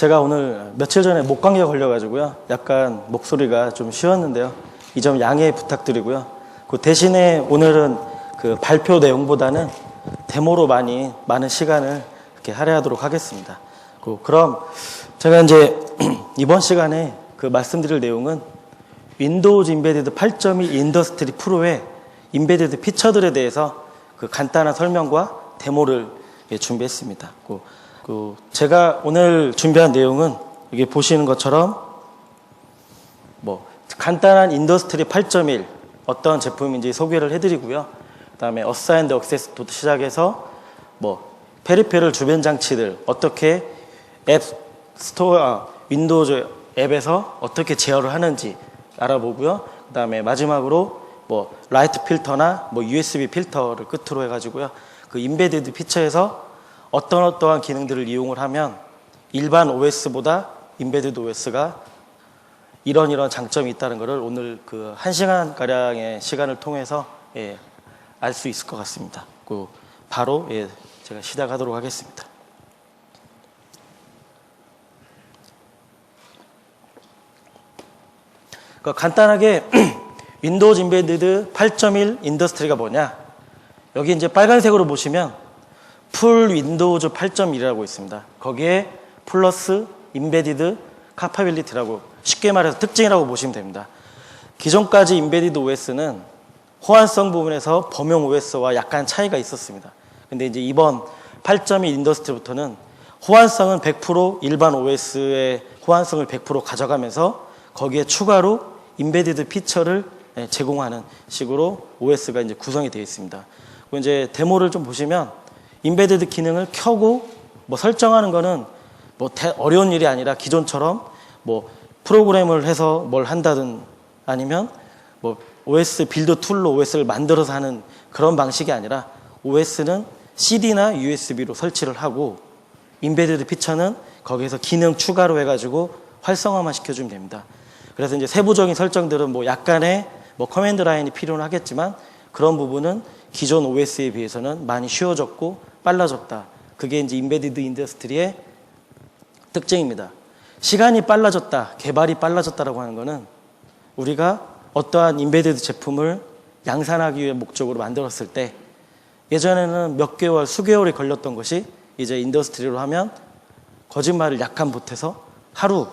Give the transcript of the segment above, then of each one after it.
제가 오늘 며칠 전에 목감기가 걸려가지고요. 약간 목소리가 좀 쉬었는데요. 이 점 양해 부탁드리고요. 그 대신에 오늘은 그 발표 내용보다는 데모로 많은 시간을 이렇게 할애하도록 하겠습니다. 그럼 제가 이제 이번 시간에 그 말씀드릴 내용은 윈도우즈 임베디드 8.1 인더스트리 프로의 임베디드 피처들에 대해서 그 간단한 설명과 데모를 준비했습니다. 제가 오늘 준비한 내용은 여기 보시는 것처럼 간단한 인더스트리 8.1 어떤 제품인지 소개를 해드리고요. 그 다음에 어사인드 액세스부터 시작해서 페리페럴 주변 장치들 어떻게 앱 스토어 윈도우즈 앱에서 어떻게 제어를 하는지 알아보고요. 그 다음에 마지막으로 라이트 필터나 USB 필터를 끝으로 해가지고요. 그 임베디드 피처에서 어떠한 기능들을 이용을 하면 일반 OS보다 임베디드 OS가 이런 장점이 있다는 것을 오늘 그 1시간 가량의 시간을 통해서 알 수 있을 것 같습니다. 바로 제가 시작하도록 하겠습니다. 간단하게 윈도우즈 임베디드 8.1 인더스트리가 뭐냐? 여기 이제 빨간색으로 보시면 풀 윈도우즈 8.1이라고 있습니다. 거기에 플러스 임베디드 카파빌리티라고 쉽게 말해서 특징이라고 보시면 됩니다. 기존까지 임베디드 OS는 호환성 부분에서 범용 OS와 약간 차이가 있었습니다. 근데 이제 이번 8.1 인더스트리부터는 호환성은 100% 일반 OS의 호환성을 100% 가져가면서 거기에 추가로 임베디드 피처를 제공하는 식으로 OS가 이제 구성이 되어 있습니다. 이제 데모를 좀 보시면 임베디드 기능을 켜고 설정하는 거는 어려운 일이 아니라 기존처럼 프로그램을 해서 뭘 한다든 아니면 OS 빌드 툴로 OS를 만들어서 하는 그런 방식이 아니라 OS는 CD나 USB로 설치를 하고 임베디드 피처는 거기에서 기능 추가로 해가지고 활성화만 시켜주면 됩니다. 그래서 이제 세부적인 설정들은 약간의 커맨드 라인이 필요는 하겠지만 그런 부분은 기존 OS에 비해서는 많이 쉬워졌고 빨라졌다. 그게 이제 임베디드 인더스트리의 특징입니다. 시간이 빨라졌다, 개발이 빨라졌다라고 하는 거는 우리가 어떠한 임베디드 제품을 양산하기 위해 목적으로 만들었을 때 예전에는 몇 개월, 수개월이 걸렸던 것이 이제 인더스트리로 하면 거짓말을 약간 보태서 하루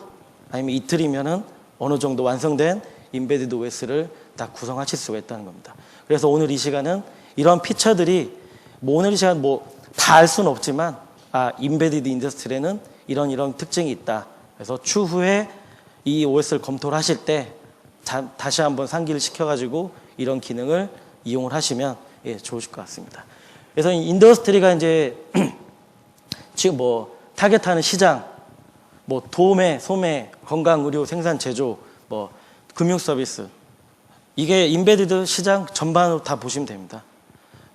아니면 이틀이면은 어느 정도 완성된 임베디드 OS를 다 구성하실 수가 있다는 겁니다. 그래서 오늘 이 시간은 이런 피처들이 오늘 이 시간 다 알 수는 없지만 임베디드 인더스트리에는 이런 특징이 있다. 그래서 추후에 이 OS를 검토를 하실 때 다시 한번 상기를 시켜가지고 이런 기능을 이용을 하시면 좋으실 것 같습니다. 그래서 인더스트리가 이제 지금 타겟하는 시장, 도매, 소매, 건강, 의료, 생산, 제조, 금융 서비스 이게 임베디드 시장 전반으로 다 보시면 됩니다.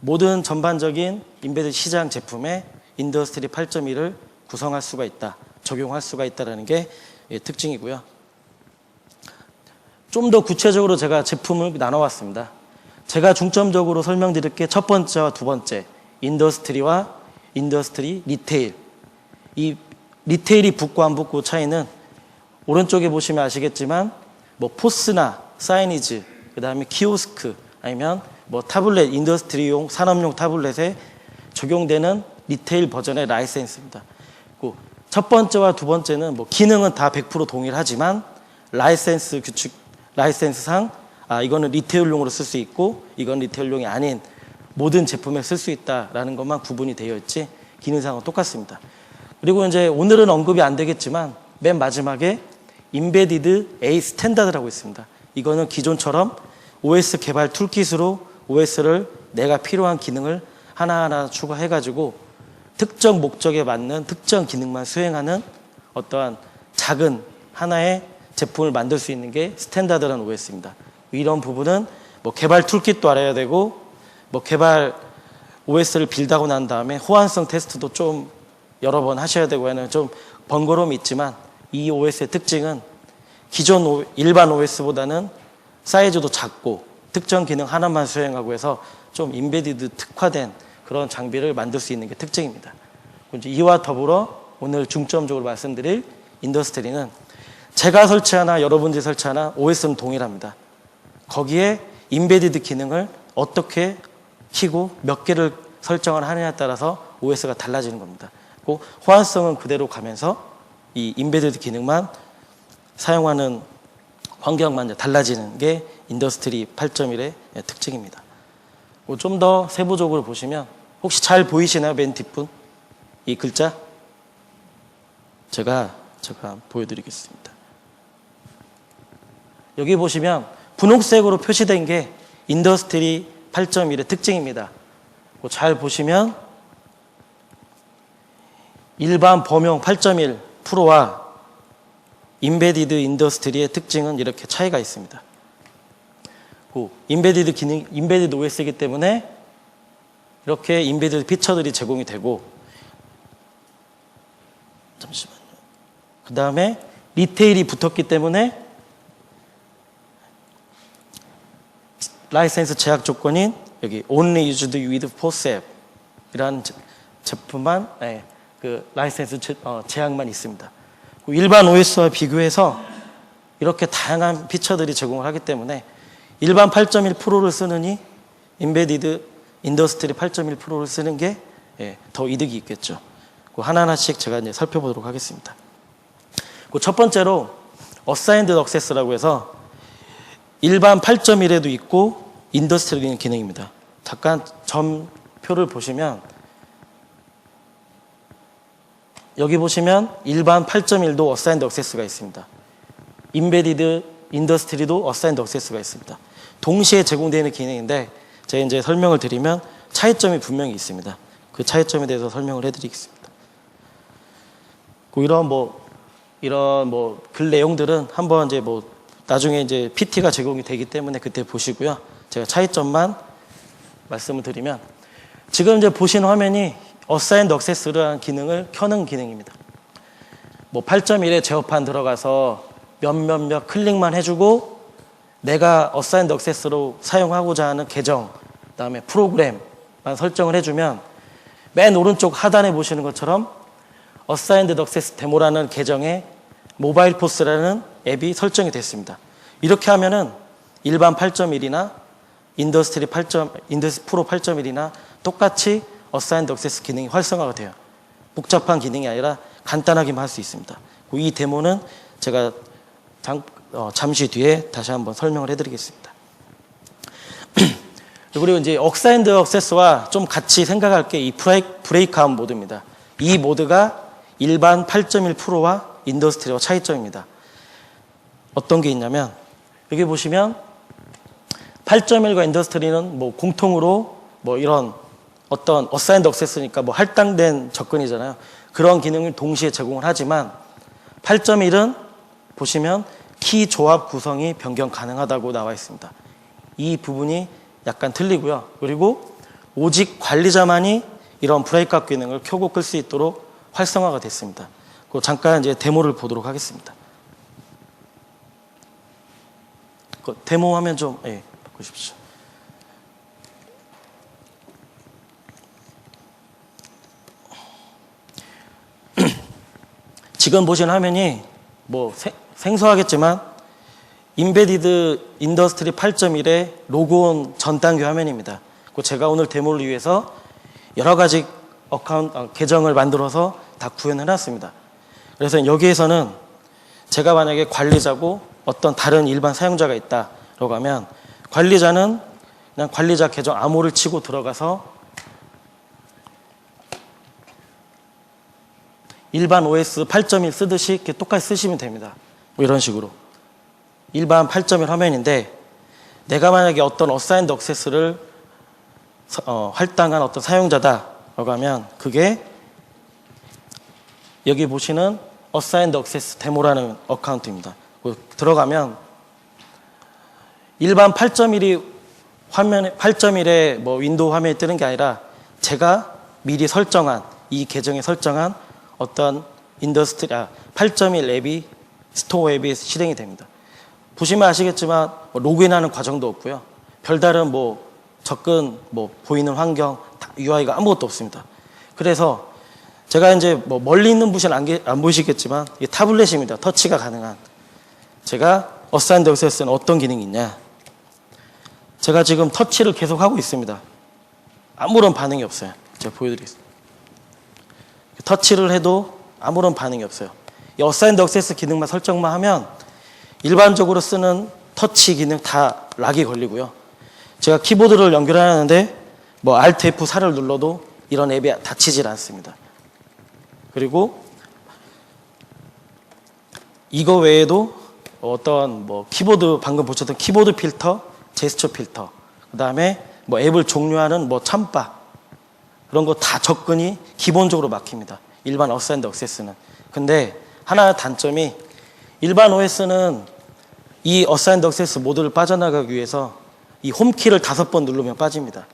모든 전반적인 임베디드 시장 제품에 인더스트리 8.1을 구성할 수가 있다, 적용할 수가 있다는 게 특징이고요. 좀 더 구체적으로 제가 제품을 나눠왔습니다. 제가 중점적으로 설명드릴 게 첫 번째와 두 번째, 인더스트리와 인더스트리 리테일. 이 리테일이 붙고 안 붙고 차이는 오른쪽에 보시면 아시겠지만 포스나 사이니즈, 그 다음에 키오스크, 아니면 타블렛, 인더스트리용, 산업용 타블렛에 적용되는 리테일 버전의 라이센스입니다. 첫 번째와 두 번째는 기능은 다 100% 동일하지만 라이센스 규칙, 라이센스상 이거는 리테일용으로 쓸 수 있고 이건 리테일용이 아닌 모든 제품에 쓸 수 있다라는 것만 구분이 되어 있지 기능상은 똑같습니다. 그리고 이제 오늘은 언급이 안 되겠지만 맨 마지막에 임베디드 A 스탠다드라고 있습니다. 이거는 기존처럼 OS 개발 툴킷으로 OS를 내가 필요한 기능을 하나하나 추가해가지고 특정 목적에 맞는 특정 기능만 수행하는 어떠한 작은 하나의 제품을 만들 수 있는 게 스탠다드라는 OS입니다. 이런 부분은 개발 툴킷도 알아야 되고 개발 OS를 빌드하고 난 다음에 호환성 테스트도 좀 여러 번 하셔야 되고 하는 좀 번거로움이 있지만 이 OS의 특징은 기존 일반 OS보다는 사이즈도 작고 특정 기능 하나만 수행하고 해서 좀 임베디드 특화된 그런 장비를 만들 수 있는 게 특징입니다. 이와 더불어 오늘 중점적으로 말씀드릴 인더스트리는 제가 설치하나 여러분들이 설치하나 OS는 동일합니다. 거기에 인베디드 기능을 어떻게 키고 몇 개를 설정을 하느냐에 따라서 OS가 달라지는 겁니다. 그 호환성은 그대로 가면서 이 인베디드 기능만 사용하는 환경만 달라지는 게 인더스트리 8.1의 특징입니다. 좀 더 세부적으로 보시면 혹시 잘 보이시나요? 맨 뒷분 이 글자 제가 보여드리겠습니다. 여기 보시면 분홍색으로 표시된 게 인더스트리 8.1의 특징입니다. 잘 보시면 일반 범용 8.1 프로와 인베디드 인더스트리의 특징은 이렇게 차이가 있습니다. 인베디드 기능, 인베디드 OS이기 때문에 이렇게 인베디드 피처들이 제공이 되고, 잠시만요. 그 다음에 리테일이 붙었기 때문에 라이센스 제약 조건인 여기 Only Used with POSEP 이라는 제품만 그 라이센스 제약만 있습니다. 일반 OS와 비교해서 이렇게 다양한 피처들이 제공을 하기 때문에 일반 8.1 프로를 쓰느니 인베디드 인더스트리 8.1 프로를 쓰는 게 더 이득이 있겠죠. 하나하나씩 제가 이제 살펴보도록 하겠습니다. 첫 번째로 어사인드 액세스라고 해서 일반 8.1에도 있고 인더스트리 기능입니다. 잠깐 점표를 보시면 여기 보시면 일반 8.1도 어사인드 액세스가 있습니다. 인베디드 인더스트리도 어사인드 액세스가 있습니다. 동시에 제공되는 기능인데 제가 이제 설명을 드리면 차이점이 분명히 있습니다. 그 차이점에 대해서 설명을 해드리겠습니다. 이런 글 내용들은 한번 이제 나중에 이제 PT가 제공이 되기 때문에 그때 보시고요. 제가 차이점만 말씀을 드리면 지금 이제 보시는 화면이 어사인드 액세스라는 기능을 켜는 기능입니다. 8.1에 제어판 들어가서 몇 클릭만 해주고 내가 어사인드 액세스로 사용하고자 하는 계정, 그다음에 프로그램만 설정을 해주면 맨 오른쪽 하단에 보시는 것처럼 어사인드 액세스 데모라는 계정에 모바일 포스라는 앱이 설정이 됐습니다. 이렇게 하면은 일반 8.1이나 인더스트리 프로 8.1이나 똑같이 어사인드 액세스 기능이 활성화가 돼요. 복잡한 기능이 아니라 간단하게만 할 수 있습니다. 이 데모는 제가 잠시 뒤에 다시 한번 설명을 해드리겠습니다. 그리고 이제 어사인드 액세스와 좀 같이 생각할 게 이 브레이크아웃 모드입니다. 이 모드가 일반 8.1 프로와 인더스트리와 차이점입니다. 어떤 게 있냐면 여기 보시면 8.1과 인더스트리는 공통으로 이런 어떤 어사인드 액세스니까 할당된 접근이잖아요. 그런 기능을 동시에 제공을 하지만 8.1은 보시면 키 조합 구성이 변경 가능하다고 나와 있습니다. 이 부분이 약간 틀리고요. 그리고 오직 관리자만이 이런 브레이크아웃 기능을 켜고 끌 수 있도록 활성화가 됐습니다. 잠깐 이제 데모를 보도록 하겠습니다. 데모 화면 좀 바꾸십시오. 지금 보시는 화면이 생소하겠지만 인베디드 인더스트리 8.1의 로그온 전 단계 화면입니다. 제가 오늘 데모를 위해서 여러 가지 계정을 만들어서 다 구현해놨습니다. 그래서 여기에서는 제가 만약에 관리자고 어떤 다른 일반 사용자가 있다라고 하면 관리자는 그냥 관리자 계정 암호를 치고 들어가서 일반 OS 8.1 쓰듯이 이렇게 똑같이 쓰시면 됩니다. 이런 식으로. 일반 8.1 화면인데 내가 만약에 어떤 어사인드 액세스를 할당한 어떤 사용자다라고 하면 그게 여기 보시는 어사인드 액세스 데모라는 어카운트입니다. 들어가면 일반 8.1이 화면에 8.1의 윈도우 화면에 뜨는 게 아니라 제가 미리 설정한 이 계정에 설정한 어떤 8.1 앱이 스토어 앱이 실행이 됩니다. 보시면 아시겠지만 로그인하는 과정도 없고요. 별다른 접근 보이는 환경 UI가 아무것도 없습니다. 그래서 제가 이제 뭐 멀리 있는 분은 안 보이시겠지만 이 타블렛입니다. 터치가 가능한. 제가 어사인드 액세스는 어떤 기능이 있냐. 제가 지금 터치를 계속 하고 있습니다. 아무런 반응이 없어요. 제가 보여드리겠습니다. 터치를 해도 아무런 반응이 없어요. 이 어사인드 액세스 기능만 설정만 하면 일반적으로 쓰는 터치 기능 다 락이 걸리고요. 제가 키보드를 연결하는데 뭐 Alt F4를 눌러도 이런 앱이 닫히질 않습니다. 그리고 이거 외에도 어떤 뭐 키보드 방금 보셨던 키보드 필터, 제스처 필터, 그 다음에 뭐 앱을 종료하는 뭐 참바 그런 거 다 접근이 기본적으로 막힙니다. 일반 어사인드 액세스는. 근데 하나 단점이 일반 OS는 이 어사인드 액세스 모드를 빠져나가기 위해서 이 홈키를 5번 누르면 빠집니다.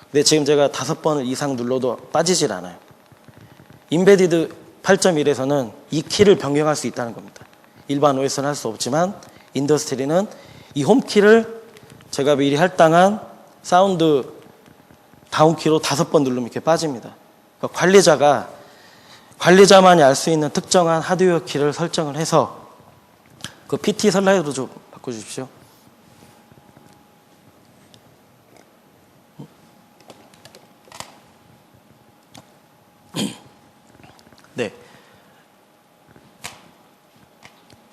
근데 지금 제가 5번을 이상 눌러도 빠지질 않아요. 인베디드 8.1에서는 이 키를 변경할 수 있다는 겁니다. 일반 OS는 할 수 없지만 인더스트리는 이 홈키를 제가 미리 할당한 사운드 다운키로 5번 누르면 이렇게 빠집니다. 그러니까 관리자만이 알 수 있는 특정한 하드웨어 키를 설정을 해서 그 PT 슬라이드로 좀 바꿔주십시오. 네.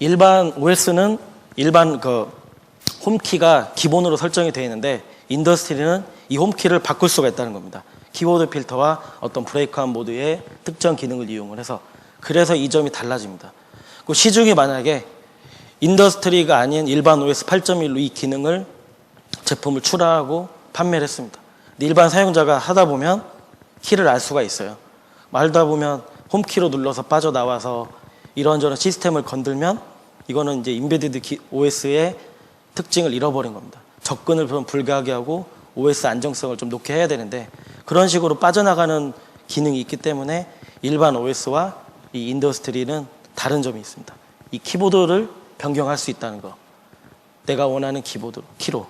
일반 OS는 일반 그 홈키가 기본으로 설정이 되어 있는데 인더스트리는 이 홈키를 바꿀 수가 있다는 겁니다. 키보드 필터와 어떤 브레이크아웃 모드의 특정 기능을 이용을 해서 그래서 이 점이 달라집니다. 그 시중에 만약에 인더스트리가 아닌 일반 OS 8.1로 이 기능을 제품을 출하하고 판매를 했습니다. 근데 일반 사용자가 하다 보면 키를 알 수가 있어요. 말다 보면 홈키로 눌러서 빠져나와서 이런저런 시스템을 건들면 이거는 이제 인베디드 OS의 특징을 잃어버린 겁니다. 접근을 불가하게 하고 OS 안정성을 좀 높게 해야 되는데 그런 식으로 빠져나가는 기능이 있기 때문에 일반 OS와 이 인더스트리는 다른 점이 있습니다. 이 키보드를 변경할 수 있다는 거. 내가 원하는 키로.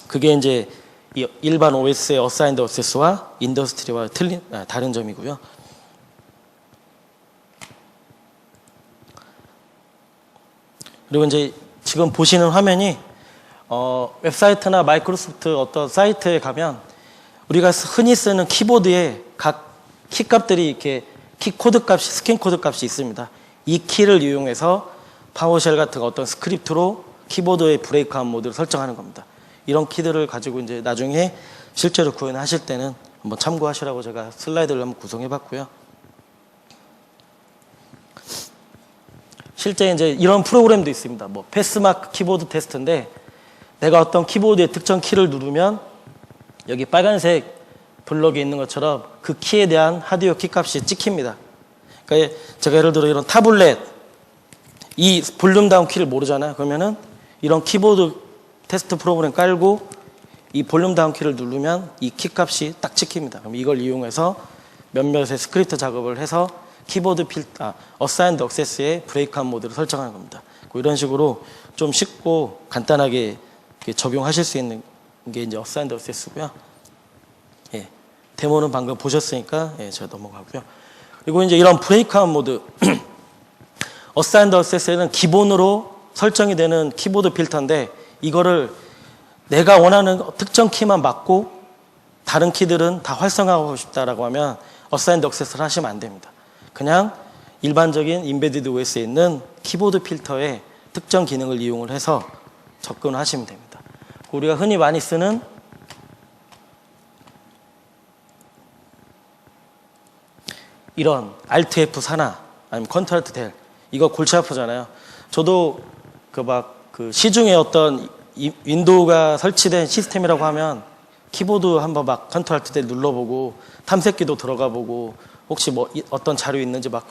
그게 이제 이 일반 OS의 어사인드 액세스와 인더스트리와 다른 점이고요. 그리고 이제 지금 보시는 화면이 웹사이트나 마이크로소프트 어떤 사이트에 가면 우리가 흔히 쓰는 키보드에 각 키값들이 이렇게 키 코드 값이 스캔 코드 값이 있습니다. 이 키를 이용해서 파워쉘 같은 어떤 스크립트로 키보드의 브레이크아웃 모드를 설정하는 겁니다. 이런 키들을 가지고 이제 나중에 실제로 구현하실 때는 한번 참고하시라고 제가 슬라이드를 한번 구성해 봤고요. 실제 이제 이런 프로그램도 있습니다. 뭐 패스마크 키보드 테스트인데 내가 어떤 키보드의 특정 키를 누르면 여기 빨간색 블럭이 있는 것처럼 그 키에 대한 하드웨어 키값이 찍힙니다. 그러니까 제가 예를 들어 이런 타블렛 이 볼륨 다운 키를 모르잖아요. 그러면은 이런 키보드 테스트 프로그램 깔고 이 볼륨 다운 키를 누르면 이 키값이 딱 찍힙니다. 그럼 이걸 이용해서 몇몇의 스크립트 작업을 해서 키보드 어사인드 액세스의 브레이크아웃 모드를 설정하는 겁니다. 이런 식으로 좀 쉽고 간단하게 적용하실 수 있는 게 이제 어사인드 액세스고요. 예, 데모는 방금 보셨으니까 예, 제가 넘어가고요. 그리고 이제 이런 브레이크아웃 모드 어사인드 액세스에는 기본으로 설정이 되는 키보드 필터인데 이거를 내가 원하는 특정 키만 맞고 다른 키들은 다 활성화하고 싶다라고 하면 어사인드 액세스를 하시면 안 됩니다. 그냥 일반적인 인베디드 OS에 있는 키보드 필터의 특정 기능을 이용을 해서 접근을 하시면 됩니다. 우리가 흔히 많이 쓰는 이런 Alt F4나 아니면 Ctrl Del 이거 골치 아프잖아요. 저도 그 시중에 어떤 윈도우가 설치된 시스템이라고 하면 키보드 한번 막 Ctrl Del 눌러보고 탐색기도 들어가보고 혹시 뭐 어떤 자료 있는지 막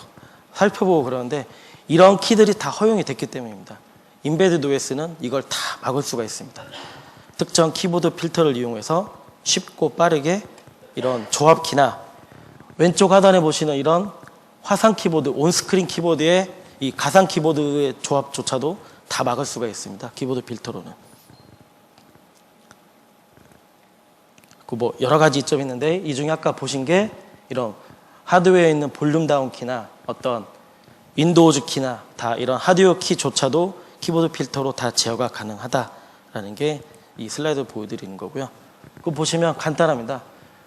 살펴보고 그러는데 이런 키들이 다 허용이 됐기 때문입니다. 인베디드 OS는 이걸 다 막을 수가 있습니다. 특정 키보드 필터를 이용해서 쉽고 빠르게 이런 조합키나 왼쪽 하단에 보시는 이런 화상 키보드, 온스크린 키보드의 이 가상 키보드의 조합조차도 다 막을 수가 있습니다. 키보드 필터로는. 그 뭐 여러 가지 이점이 있는데 이 중에 아까 보신 게 이런 하드웨어에 있는 볼륨 다운 키나 어떤 윈도우즈 키나 다 이런 하드웨어 키조차도 키보드 필터로 다 제어가 가능하다라는 게 이 슬라이드 보여드리는 거고요. 그거 보시면 간단합니다.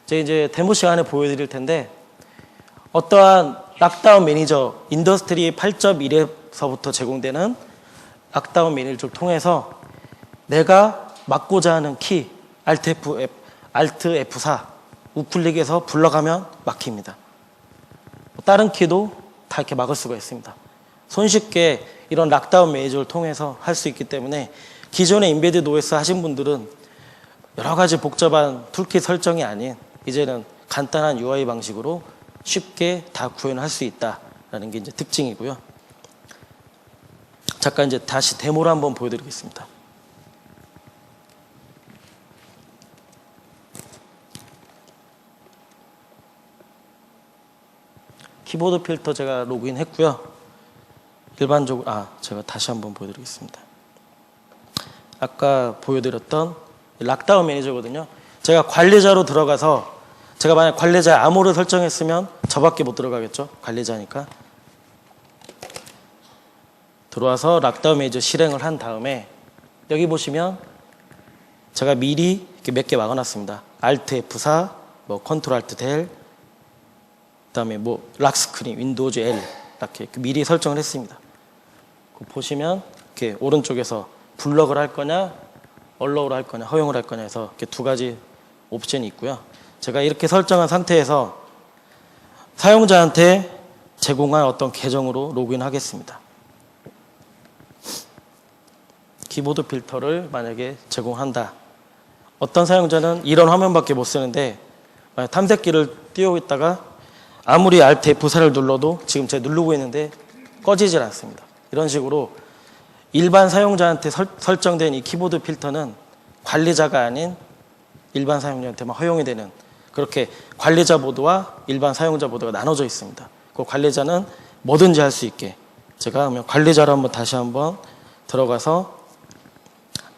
제가 이제 데모 시간에 보여드릴 텐데 어떠한 락다운 매니저 인더스트리 8.1에서부터 제공되는 락다운 매니저를 통해서 내가 막고자 하는 키 Alt F4 우클릭해서 불러가면 막힙니다. 다른 키도 다 이렇게 막을 수가 있습니다. 손쉽게 이런 락다운 매니저를 통해서 할 수 있기 때문에 기존에 인베디드 OS 하신 분들은 여러 가지 복잡한 툴킷 설정이 아닌 이제는 간단한 UI 방식으로 쉽게 다 구현을 할 수 있다라는 게 이제 특징이고요. 잠깐 이제 다시 데모를 한번 보여드리겠습니다. 키보드 필터 제가 로그인 했고요. 일반적으로 제가 다시 한번 보여드리겠습니다. 아까 보여드렸던 락다운 매니저거든요. 제가 관리자로 들어가서 제가 만약 관리자에 암호를 설정했으면 저밖에 못 들어가겠죠. 관리자니까. 들어와서 락다운 매니저 실행을 한 다음에 여기 보시면 제가 미리 이렇게 몇 개 막아놨습니다. Alt F4, 뭐 Ctrl Alt Del, 그다음에 뭐 락스크린, 윈도우즈 L 이렇게 미리 설정을 했습니다. 보시면 이렇게 오른쪽에서 블럭을 할 거냐, 얼러우를 할 거냐, 허용을 할 거냐 해서 이렇게 두 가지 옵션이 있고요. 제가 이렇게 설정한 상태에서 사용자한테 제공한 어떤 계정으로 로그인하겠습니다. 키보드 필터를 만약에 제공한다. 어떤 사용자는 이런 화면밖에 못 쓰는데 만약 탐색기를 띄우고 있다가 아무리 Alt F4를 눌러도 지금 제가 누르고 있는데 꺼지질 않습니다. 이런 식으로 일반 사용자한테 설정된 이 키보드 필터는 관리자가 아닌 일반 사용자한테만 허용이 되는 그렇게 관리자 모드와 일반 사용자 모드가 나눠져 있습니다. 그 관리자는 뭐든지 할 수 있게 제가 그러면 관리자로 한번 다시 한번 들어가서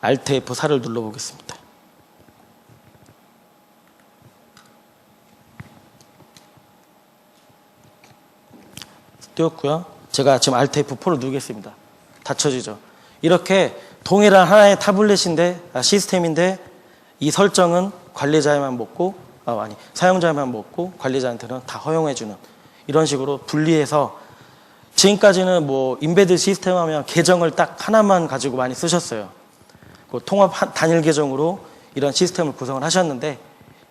Alt F4를 눌러보겠습니다. 띄웠고요. 제가 지금 Alt F4를 누르겠습니다. 닫혀지죠. 이렇게 동일한 하나의 타블렛인데 시스템인데 이 설정은 관리자에만 먹고 사용자에만 먹고 관리자한테는 다 허용해주는 이런 식으로 분리해서 지금까지는 뭐 인베드 시스템 하면 계정을 딱 하나만 가지고 많이 쓰셨어요. 그 통합 단일 계정으로 이런 시스템을 구성을 하셨는데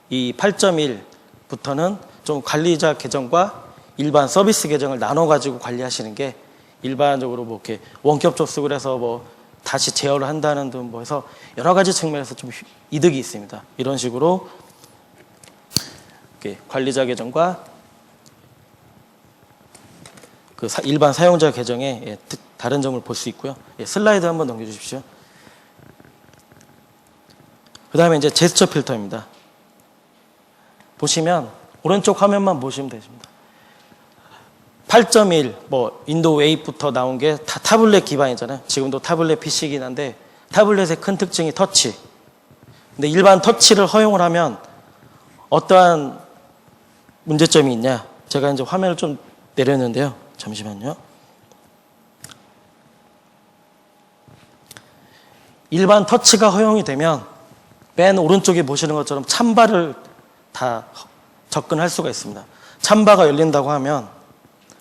이 8.1부터는 좀 관리자 계정과 일반 서비스 계정을 나눠 가지고 관리하시는 게 일반적으로 뭐 이렇게 원격 접속을 해서 뭐 다시 제어를 한다는 등 뭐 해서 여러 가지 측면에서 좀 이득이 있습니다. 이런 식으로 이렇게 관리자 계정과 그 일반 사용자 계정의 다른 점을 볼 수 있고요. 슬라이드 한번 넘겨주십시오. 그 다음에 이제 제스처 필터입니다. 보시면 오른쪽 화면만 보시면 되십니다. 8.1 뭐 윈도우 8부터 나온 게 다 타블렛 기반이잖아요. 지금도 타블렛 PC이긴 한데 타블렛의 큰 특징이 터치. 근데 일반 터치를 허용을 하면 어떠한 문제점이 있냐? 제가 이제 화면을 좀 내렸는데요. 잠시만요. 일반 터치가 허용이 되면 맨 오른쪽에 보시는 것처럼 참바를 다 접근할 수가 있습니다. 참바가 열린다고 하면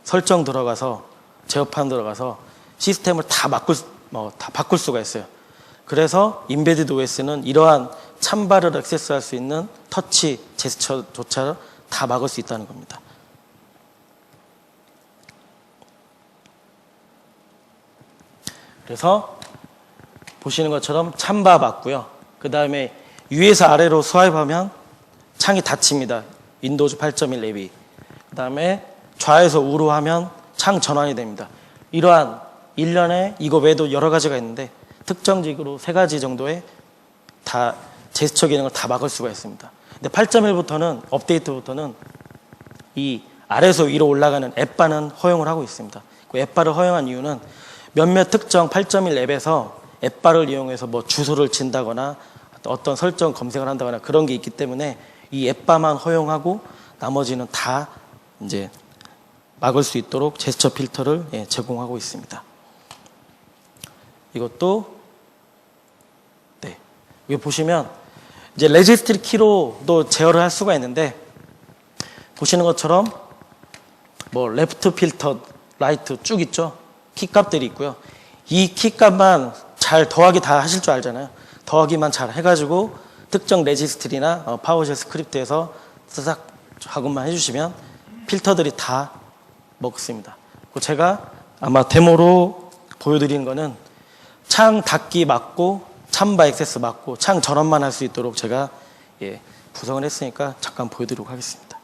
설정 들어가서 제어판 들어가서 시스템을 다 바꿀 수가 있어요. 그래서 인베디드 OS는 이러한 참바를 액세스할 수 있는 터치 제스처조차 다 막을 수 있다는 겁니다. 그래서 보시는 것처럼 참바 맞고요. 그 다음에 위에서 아래로 스와이프하면 창이 닫힙니다. 윈도우즈 8.1 랩이. 그 다음에 좌에서 우로 하면 창 전환이 됩니다. 이러한 일련의 이거 외에도 여러 가지가 있는데 특정적으로 3가지 정도의 다 제스처 기능을 다 막을 수가 있습니다. 근데 8.1부터는 업데이트부터는 이 아래에서 위로 올라가는 앱바는 허용을 하고 있습니다. 그 앱바를 허용한 이유는 몇몇 특정 8.1 앱에서 앱바를 이용해서 뭐 주소를 진다거나 어떤 설정 검색을 한다거나 그런 게 있기 때문에 이 앱바만 허용하고 나머지는 다 이제 막을 수 있도록 제스처 필터를 제공하고 있습니다. 이것도 여기 보시면 이제 레지스트리 키로도 제어를 할 수가 있는데, 보시는 것처럼 뭐 레프트 필터, 라이트 쭉 있죠. 키값들이 있고요. 이 키값만 잘 더하기 다 하실 줄 알잖아요. 더하기만 잘 해가지고 특정 레지스트리나 파워쉘 스크립트에서 싹 작업만 해주시면 필터들이 다 먹습니다. 제가 아마 데모로 보여드리는 거는 창 닫기 막고 참바 액세스 막고 창 전원만 할 수 있도록 제가 구성을 했으니까 잠깐 보여드리도록 하겠습니다.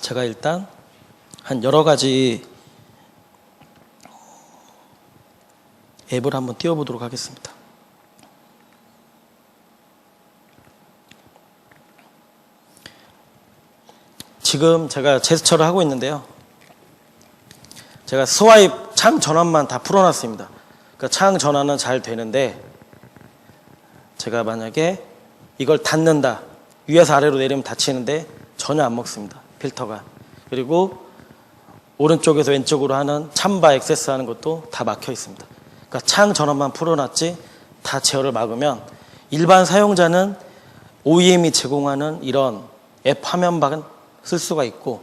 제가 일단 한 여러 가지 앱을 한번 띄워보도록 하겠습니다. 지금 제가 제스처를 하고 있는데요. 제가 스와입 창 전원만 다 풀어놨습니다. 그러니까 창 전원은 잘 되는데, 제가 만약에 이걸 닫는다, 위에서 아래로 내리면 닫히는데 전혀 안 먹습니다. 필터가. 그리고 오른쪽에서 왼쪽으로 하는 참바 액세스 하는 것도 다 막혀 있습니다. 그러니까 창 전원만 풀어놨지 다 제어를 막으면 일반 사용자는 OEM이 제공하는 이런 앱 화면만 쓸 수가 있고,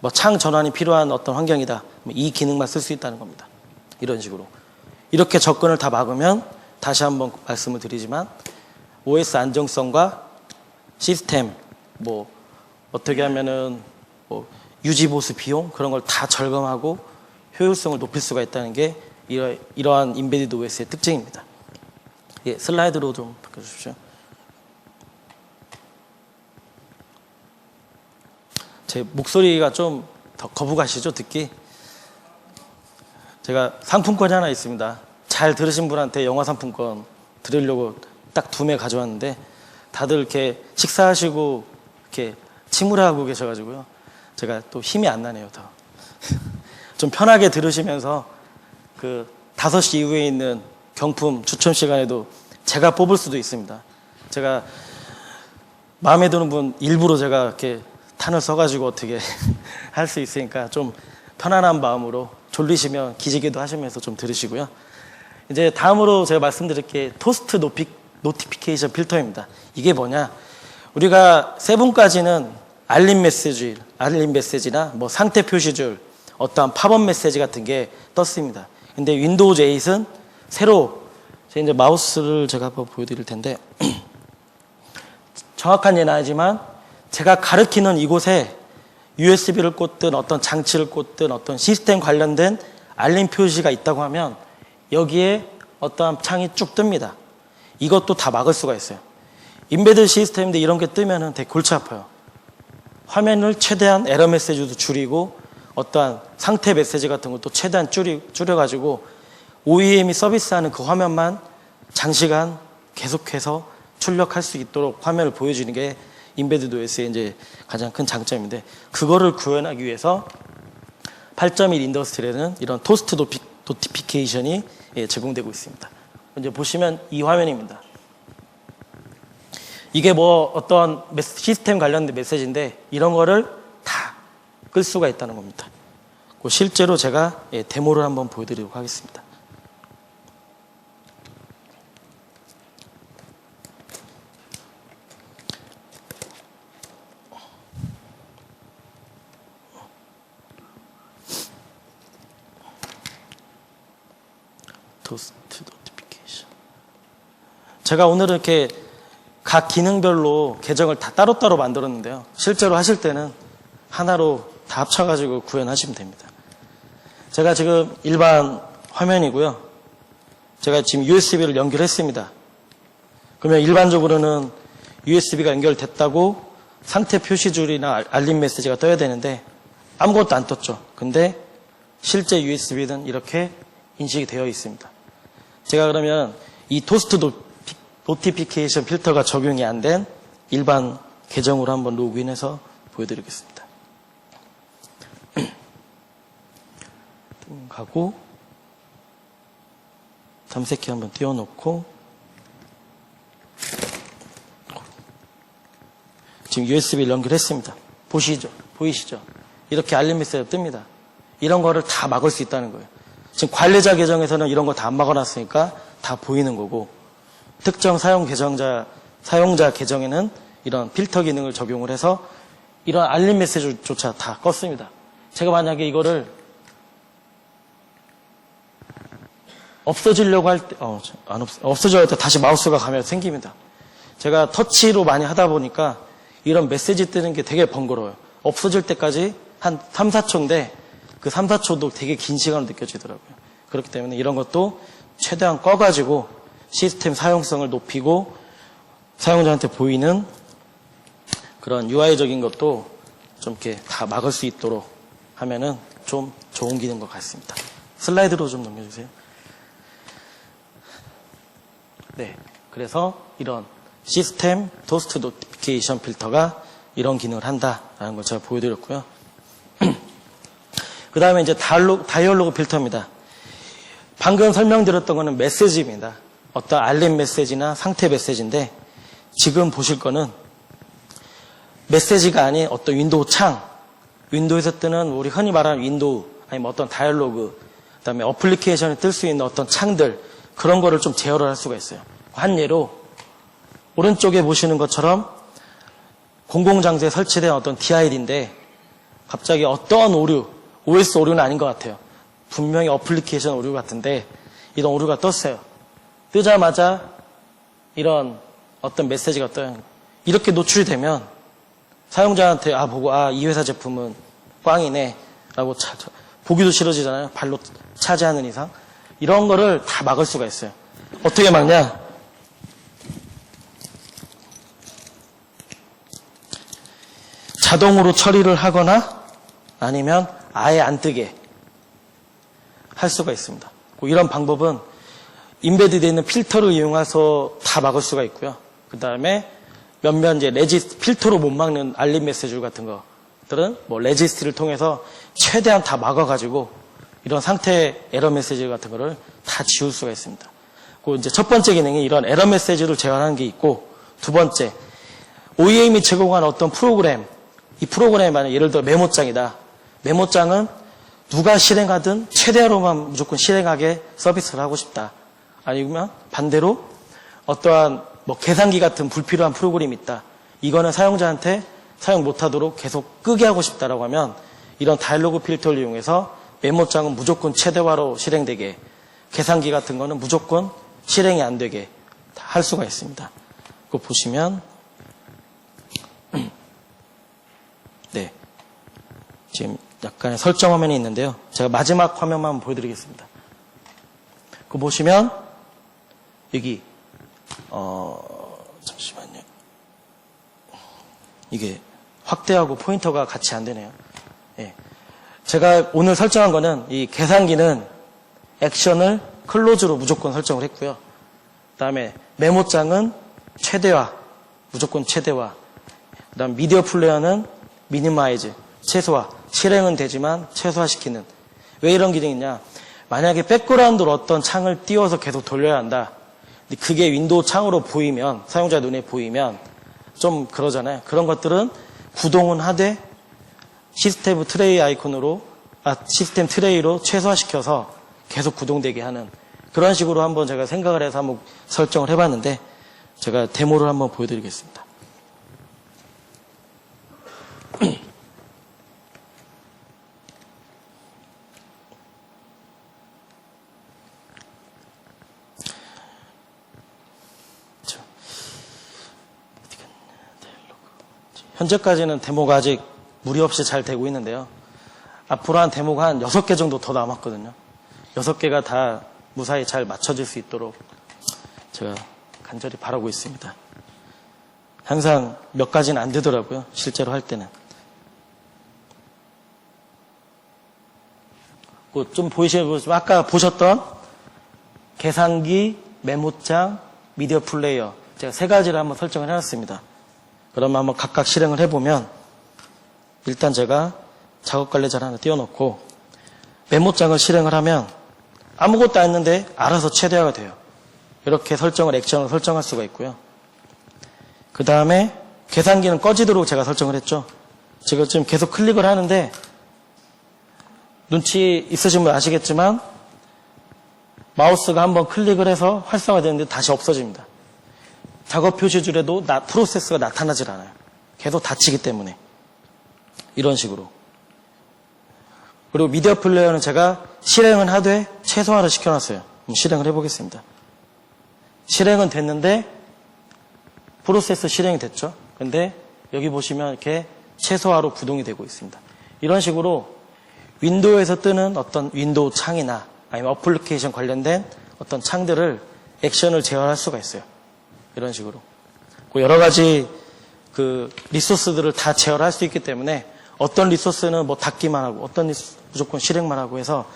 뭐 창 전환이 필요한 어떤 환경이다, 이 기능만 쓸 수 있다는 겁니다. 이런 식으로. 이렇게 접근을 다 막으면 다시 한번 말씀을 드리지만 OS 안정성과 시스템, 뭐 어떻게 하면은 뭐 유지 보수 비용 그런 걸 다 절감하고 효율성을 높일 수가 있다는 게 이러한 인베디드 OS의 특징입니다. 슬라이드로 좀 바꿔주십시오. 제 목소리가 좀 더 거부가시죠, 듣기? 제가 상품권이 하나 있습니다. 잘 들으신 분한테 영화 상품권 드리려고 딱 2매 가져왔는데, 다들 이렇게 식사하시고 이렇게 침울해하고 계셔가지고요. 제가 또 힘이 안 나네요, 더. 좀 편하게 들으시면서 그 5시 이후에 있는 경품 추첨 시간에도 제가 뽑을 수도 있습니다. 제가 마음에 드는 분 일부러 제가 이렇게 탄을 써가지고 어떻게 할 수 있으니까 좀 편안한 마음으로 졸리시면 기지개도 하시면서 좀 들으시고요. 이제 다음으로 제가 말씀드릴 게 토스트 노티피케이션 필터입니다. 이게 뭐냐? 우리가 7까지는 알림 메시지나 뭐 상태 표시줄, 어떠한 팝업 메시지 같은 게 떴습니다. 근데 윈도우즈 8은 새로, 제가 이제 마우스를 제가 한번 보여드릴 텐데, 정확한 예는 아니지만 제가 가리키는 이곳에 USB를 꽂든 어떤 장치를 꽂든 어떤 시스템 관련된 알림 표시가 있다고 하면 여기에 어떠한 창이 쭉 뜹니다. 이것도 다 막을 수가 있어요. 인베드 시스템인데 이런 게 뜨면은 되게 골치 아파요. 화면을 최대한 에러 메시지도 줄이고 어떠한 상태 메시지 같은 것도 최대한 줄여가지고 OEM이 서비스하는 그 화면만 장시간 계속해서 출력할 수 있도록 화면을 보여주는 게 인베디드 OS의 이제 가장 큰 장점인데, 그거를 구현하기 위해서 8.1 인더스트리에는 이런 토스트 노티피케이션이 제공되고 있습니다. 이제 보시면 이 화면입니다. 이게 뭐 어떤 시스템 관련된 메시지인데 이런 거를 다 끌 수가 있다는 겁니다. 실제로 제가 데모를 한번 보여드리도록 하겠습니다. 토스트 노티피케이션. 제가 오늘 이렇게 각 기능별로 계정을 다 따로따로 만들었는데요. 실제로 하실 때는 하나로 다 합쳐가지고 구현하시면 됩니다. 제가 지금 일반 화면이고요. 제가 지금 USB를 연결했습니다. 그러면 일반적으로는 USB가 연결됐다고 상태 표시줄이나 알림 메시지가 떠야 되는데 아무것도 안 떴죠. 근데 실제 USB는 이렇게 인식이 되어 있습니다. 제가 그러면 이 토스트 노티피케이션 필터가 적용이 안 된 일반 계정으로 한번 로그인해서 보여드리겠습니다. 가고 탐색키 한번 띄워놓고 지금 USB를 연결했습니다. 보이시죠? 이렇게 알림 메시지가 뜹니다. 이런 거를 다 막을 수 있다는 거예요. 지금 관리자 계정에서는 이런 거 다 안 막아놨으니까 다 보이는 거고, 특정 사용자 계정에는 이런 필터 기능을 적용을 해서 이런 알림 메시지조차 다 껐습니다. 제가 만약에 이거를 없어지려고 할 때, 없어져야 할 때 다시 마우스가 가면 생깁니다. 제가 터치로 많이 하다 보니까 이런 메시지 뜨는 게 되게 번거로워요. 없어질 때까지 한 3, 4초인데 그 3, 4초도 되게 긴 시간으로 느껴지더라고요. 그렇기 때문에 이런 것도 최대한 꺼가지고 시스템 사용성을 높이고 사용자한테 보이는 그런 UI적인 것도 좀 이렇게 다 막을 수 있도록 하면은 좀 좋은 기능인 것 같습니다. 슬라이드로 좀 넘겨주세요. 네. 그래서 이런 시스템 토스트 노티피케이션 필터가 이런 기능을 한다라는 걸 제가 보여드렸고요. 그 다음에 이제 다이얼로그 필터입니다. 방금 설명드렸던 거는 메시지입니다. 어떤 알림 메시지나 상태 메시지인데 지금 보실 거는 메시지가 아닌 어떤 윈도우 창, 윈도우에서 뜨는 우리 흔히 말하는 윈도우 아니면 어떤 다이얼로그, 그 다음에 어플리케이션에 뜰 수 있는 어떤 창들, 그런 거를 좀 제어를 할 수가 있어요. 한 예로 오른쪽에 보시는 것처럼 공공장소에 설치된 어떤 DID인데 갑자기 어떤 오류, OS 오류는 아닌 것 같아요. 분명히 어플리케이션 오류 같은데 이런 오류가 떴어요. 뜨자마자 이런 어떤 메시지가 떠요. 이렇게 노출이 되면 사용자한테 보고 이 회사 제품은 꽝이네 라고 보기도 싫어지잖아요. 발로 차지하는 이상. 이런 거를 다 막을 수가 있어요. 어떻게 막냐? 자동으로 처리를 하거나 아니면 아예 안 뜨게 할 수가 있습니다. 이런 방법은 인베디되어 있는 필터를 이용해서 다 막을 수가 있고요. 그 다음에 몇몇 이제 필터로 못 막는 알림 메시지 같은 것들은 레지스트를 통해서 최대한 다 막아가지고 이런 상태 에러 메시지 같은 거를 다 지울 수가 있습니다. 이제 첫 번째 기능이 이런 에러 메시지를 제어하는 게 있고, 두 번째, OEM이 제공한 어떤 프로그램, 이 프로그램이 만약 예를 들어 메모장이다. 메모장은 누가 실행하든 최대한으로만 무조건 실행하게 서비스를 하고 싶다. 아니면 반대로 어떠한 계산기 같은 불필요한 프로그램이 있다. 이거는 사용자한테 사용 못하도록 계속 끄게 하고 싶다라고 하면 이런 다이얼로그 필터를 이용해서 메모장은 무조건 최대화로 실행되게, 계산기 같은 거는 무조건 실행이 안 되게 할 수가 있습니다. 그거 보시면 네, 지금 약간의 설정 화면이 있는데요. 제가 마지막 화면만 보여드리겠습니다. 그거 보시면 여기 잠시만요. 이게 확대하고 포인터가 같이 안 되네요. 예. 제가 오늘 설정한 거는 이 계산기는 액션을 클로즈로 무조건 설정을 했고요. 그 다음에 메모장은 최대화, 무조건 최대화. 그 다음 미디어 플레이어는 미니마이즈, 최소화. 실행은 되지만 최소화시키는. 왜 이런 기능이 있냐? 만약에 백그라운드로 어떤 창을 띄워서 계속 돌려야 한다. 근데 그게 윈도우 창으로 보이면, 사용자 눈에 보이면 좀 그러잖아요. 그런 것들은 구동은 하되 시스템 트레이로 최소화시켜서 계속 구동되게 하는 그런 식으로 한번 제가 생각을 해서 한번 설정을 해봤는데 제가 데모를 한번 보여드리겠습니다. 현재까지는 데모가 아직 무리 없이 잘 되고 있는데요. 앞으로 한 데모가 한 6개 정도 더 남았거든요. 6개가 다 무사히 잘 맞춰질 수 있도록 제가 간절히 바라고 있습니다. 항상 몇 가지는 안 되더라고요. 실제로 할 때는. 좀 보이시면 아까 보셨던 계산기, 메모장, 미디어 플레이어 제가 3가지를 한번 설정을 해놨습니다. 그러면 한번 각각 실행을 해보면 일단 제가 작업 관리자를 하나 띄워놓고 메모장을 실행을 하면 아무것도 안 했는데 알아서 최대화가 돼요. 이렇게 액션을 설정할 수가 있고요. 그 다음에 계산기는 꺼지도록 제가 설정을 했죠. 제가 지금 계속 클릭을 하는데 눈치 있으신 분 아시겠지만 마우스가 한번 클릭을 해서 활성화되는데 다시 없어집니다. 작업 표시줄에도 프로세스가 나타나질 않아요. 계속 닫히기 때문에. 이런 식으로. 그리고 미디어 플레이어는 제가 실행은 하되 최소화를 시켜놨어요. 실행을 해보겠습니다. 실행은 됐는데 프로세스 실행이 됐죠. 근데 여기 보시면 이렇게 최소화로 구동이 되고 있습니다. 이런 식으로 윈도우에서 뜨는 어떤 윈도우 창이나 아니면 어플리케이션 관련된 어떤 창들을 액션을 제어할 수가 있어요. 이런 식으로. 여러 가지 그 리소스들을 다 제어할 수 있기 때문에 어떤 리소스는 뭐 닫기만 하고 어떤 리소스 무조건 실행만 하고 해서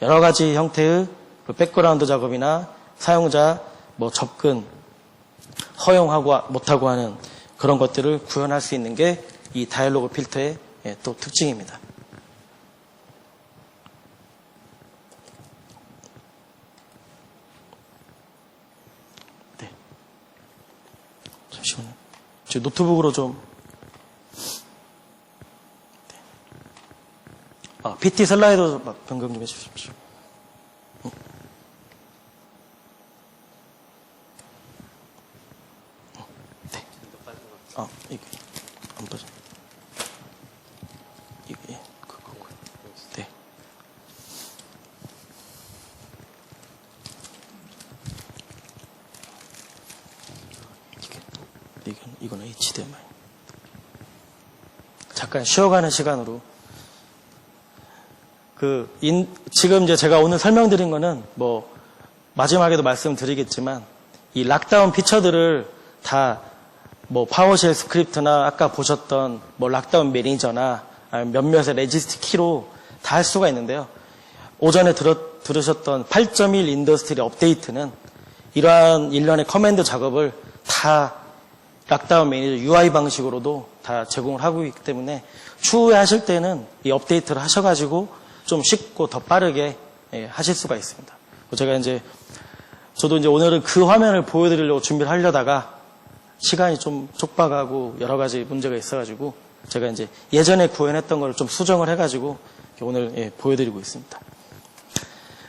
여러 가지 형태의 그 백그라운드 작업이나 사용자 뭐 접근 허용하고 못하고 하는 그런 것들을 구현할 수 있는 게 이 다이얼로그 필터의 또 특징입니다. 네. 잠시만요. 제 노트북으로 좀 PT 슬라이드 변경 좀 해주십시오. 네. 이게 안 빠져. 이게 그거고. 네. 이거는 HDMI. 잠깐 쉬어가는 시간으로. 지금 이제 제가 오늘 설명드린 거는 뭐, 마지막에도 말씀드리겠지만, 이 락다운 피처들을 다 뭐, 파워쉘 스크립트나 아까 보셨던 뭐, 락다운 매니저나 아니면 몇몇의 레지스트 키로 다 할 수가 있는데요. 오전에 들으셨던 8.1 인더스트리 업데이트는 이러한 일련의 커맨드 작업을 다 락다운 매니저 UI 방식으로도 다 제공을 하고 있기 때문에 추후에 하실 때는 이 업데이트를 하셔가지고 좀 쉽고 더 빠르게 하실 수가 있습니다. 저도 이제 오늘은 그 화면을 보여드리려고 준비를 하려다가 시간이 좀 촉박하고 여러 가지 문제가 있어가지고 제가 이제 예전에 구현했던 걸 좀 수정을 해가지고 오늘 보여드리고 있습니다.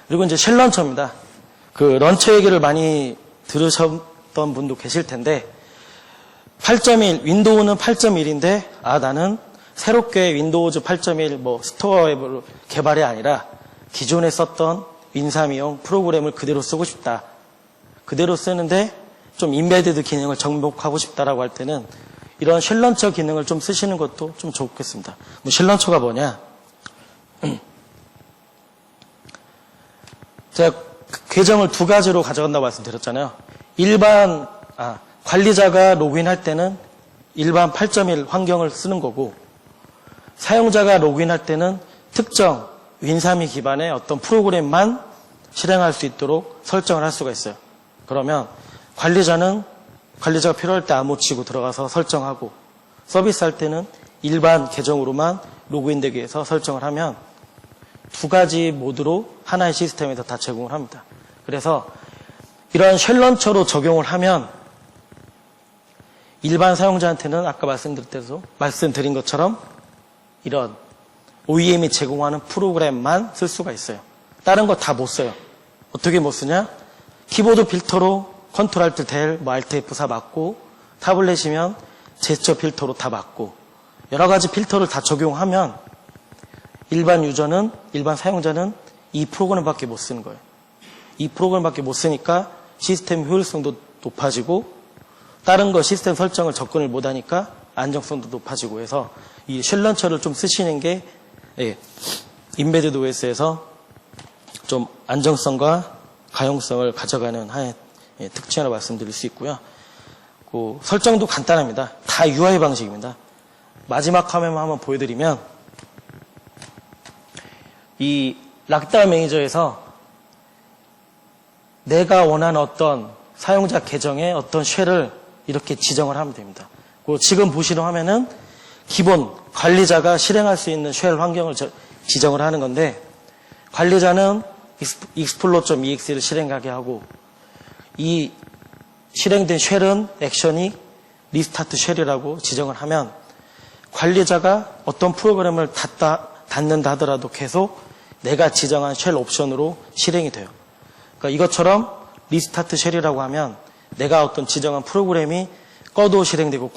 그리고 이제 쉘 런처입니다. 그 런처 얘기를 많이 들으셨던 분도 계실 텐데 8.1, 윈도우는 8.1인데 나는 새롭게 윈도우즈 8.1 뭐 스토어 앱을 개발이 아니라 기존에 썼던 윈320 프로그램을 그대로 쓰고 싶다. 그대로 쓰는데 좀 인베디드 기능을 접목하고 싶다라고 할 때는 이런 쉘 런처 기능을 좀 쓰시는 것도 좀 좋겠습니다. 쉘 런처가 뭐냐? 제가 계정을 두 가지로 가져간다고 말씀드렸잖아요. 관리자가 로그인할 때는 일반 8.1 환경을 쓰는 거고 사용자가 로그인할 때는 특정 윈320 기반의 어떤 프로그램만 실행할 수 있도록 설정을 할 수가 있어요. 그러면 관리자가 필요할 때 암호 치고 들어가서 설정하고 서비스 할 때는 일반 계정으로만 로그인되게 해서 설정을 하면 두 가지 모드로 하나의 시스템에서 다 제공을 합니다. 그래서 이런 쉘 런처로 적용을 하면 일반 사용자한테는 아까 말씀드린 것처럼 이런 OEM이 제공하는 프로그램만 쓸 수가 있어요. 다른 거 다 못 써요. 어떻게 못 쓰냐? 키보드 필터로 컨트롤 Alt 델, Alt F4 맞고 타블렛이면 제스처 필터로 다 맞고 여러 가지 필터를 다 적용하면 일반 사용자는 이 프로그램밖에 못 쓰는 거예요. 이 프로그램밖에 못 쓰니까 시스템 효율성도 높아지고 다른 거 시스템 설정을 접근을 못하니까 안정성도 높아지고 해서 이 쉘 런처를 좀 쓰시는 게 인베디드 OS에서 좀 안정성과 가용성을 가져가는 하나의 특징이라고 말씀드릴 수 있고요. 그 설정도 간단합니다. 다 UI 방식입니다. 마지막 화면만 한번 보여드리면 이 락다운 매니저에서 내가 원하는 어떤 사용자 계정의 어떤 쉘을 이렇게 지정을 하면 됩니다. 그리고 지금 보시는 화면은 기본 관리자가 실행할 수 있는 쉘 환경을 지정을 하는 건데 관리자는 explore.exe를 실행하게 하고 이 실행된 쉘은 액션이 리스타트 쉘이라고 지정을 하면 관리자가 어떤 프로그램을 닫는다 하더라도 계속 내가 지정한 쉘 옵션으로 실행이 돼요. 그러니까 이것처럼 리스타트 쉘이라고 하면 내가 어떤 지정한 프로그램이 꺼도 실행되고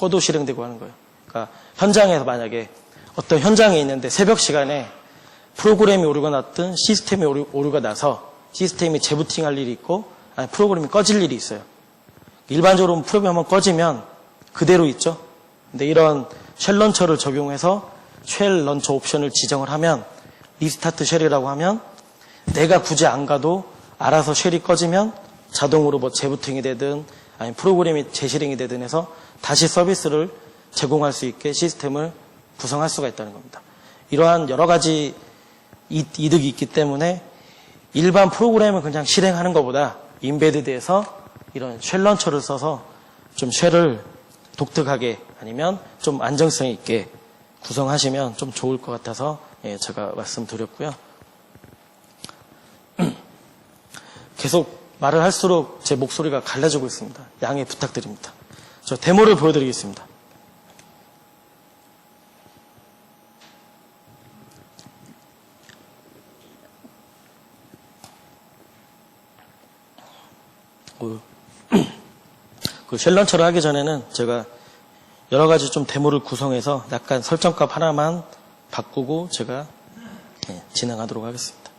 하는 거예요. 그러니까 현장에서 만약에 어떤 현장에 있는데 새벽 시간에 프로그램이 오류가 났든 시스템이 오류가 나서 시스템이 재부팅할 일이 있고 아니 프로그램이 꺼질 일이 있어요. 일반적으로 프로그램이 한번 꺼지면 그대로 있죠. 근데 이런 쉘 런처를 적용해서 쉘 런처 옵션을 지정을 하면 리스타트 쉘이라고 하면 내가 굳이 안 가도 알아서 쉘이 꺼지면 자동으로 뭐 재부팅이 되든 아니면 프로그램이 재실행이 되든 해서 다시 서비스를 제공할 수 있게 시스템을 구성할 수가 있다는 겁니다. 이러한 여러 가지 이득이 있기 때문에 일반 프로그램을 그냥 실행하는 것보다 인베디드에서 이런 쉘 런처를 써서 좀 쉘을 독특하게 아니면 좀 안정성 있게 구성하시면 좀 좋을 것 같아서 제가 말씀드렸고요. 계속 말을 할수록 제 목소리가 갈라지고 있습니다. 양해 부탁드립니다. 저 데모를 보여드리겠습니다. 그 쉘 런처를 하기 전에는 제가 여러 가지 좀 데모를 구성해서 약간 설정값 하나만 바꾸고 제가 진행하도록 하겠습니다.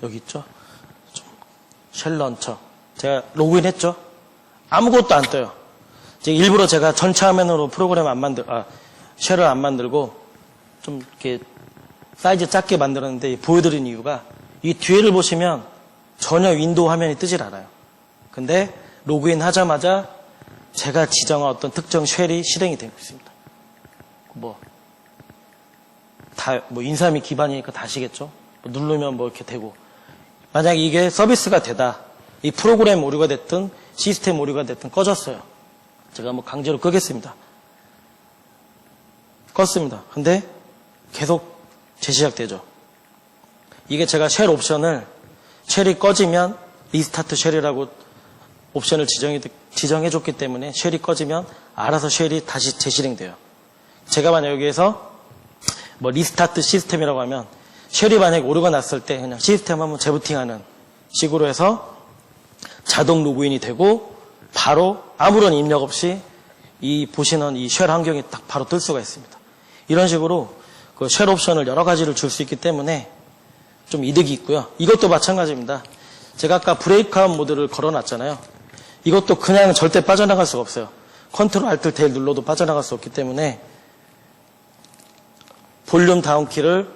여기 있죠? 쉘 런처. 제가 로그인 했죠? 아무것도 안 떠요. 일부러 제가 전체 화면으로 프로그램 쉘을 안 만들고 좀 이렇게 사이즈 작게 만들었는데 보여드린 이유가 이 뒤에를 보시면 전혀 윈도우 화면이 뜨질 않아요. 근데 로그인 하자마자 제가 지정한 어떤 특정 쉘이 실행이 되고 있습니다. 뭐 인사 및 기반이니까 다 아시겠죠? 누르면 이렇게 되고. 만약에 이게 서비스가 되다. 이 프로그램 오류가 됐든 시스템 오류가 됐든 꺼졌어요. 제가 강제로 끄겠습니다. 껐습니다. 근데 계속 재시작되죠. 이게 제가 쉘 옵션을 쉘이 꺼지면 리스타트 쉘이라고 옵션을 지정해줬기 때문에 쉘이 꺼지면 알아서 쉘이 다시 재실행돼요. 제가 만약 여기에서 리스타트 시스템이라고 하면 쉘이 만약에 오류가 났을 때 그냥 시스템 한번 재부팅하는 식으로 해서 자동 로그인이 되고 바로 아무런 입력 없이 보시는 이 쉘 환경이 딱 바로 뜰 수가 있습니다. 이런 식으로 그 쉘 옵션을 여러 가지를 줄 수 있기 때문에 좀 이득이 있고요. 이것도 마찬가지입니다. 제가 아까 브레이크아웃 모드를 걸어놨잖아요. 이것도 그냥 절대 빠져나갈 수가 없어요. 컨트롤 알트 델 눌러도 빠져나갈 수 없기 때문에 볼륨 다운 키를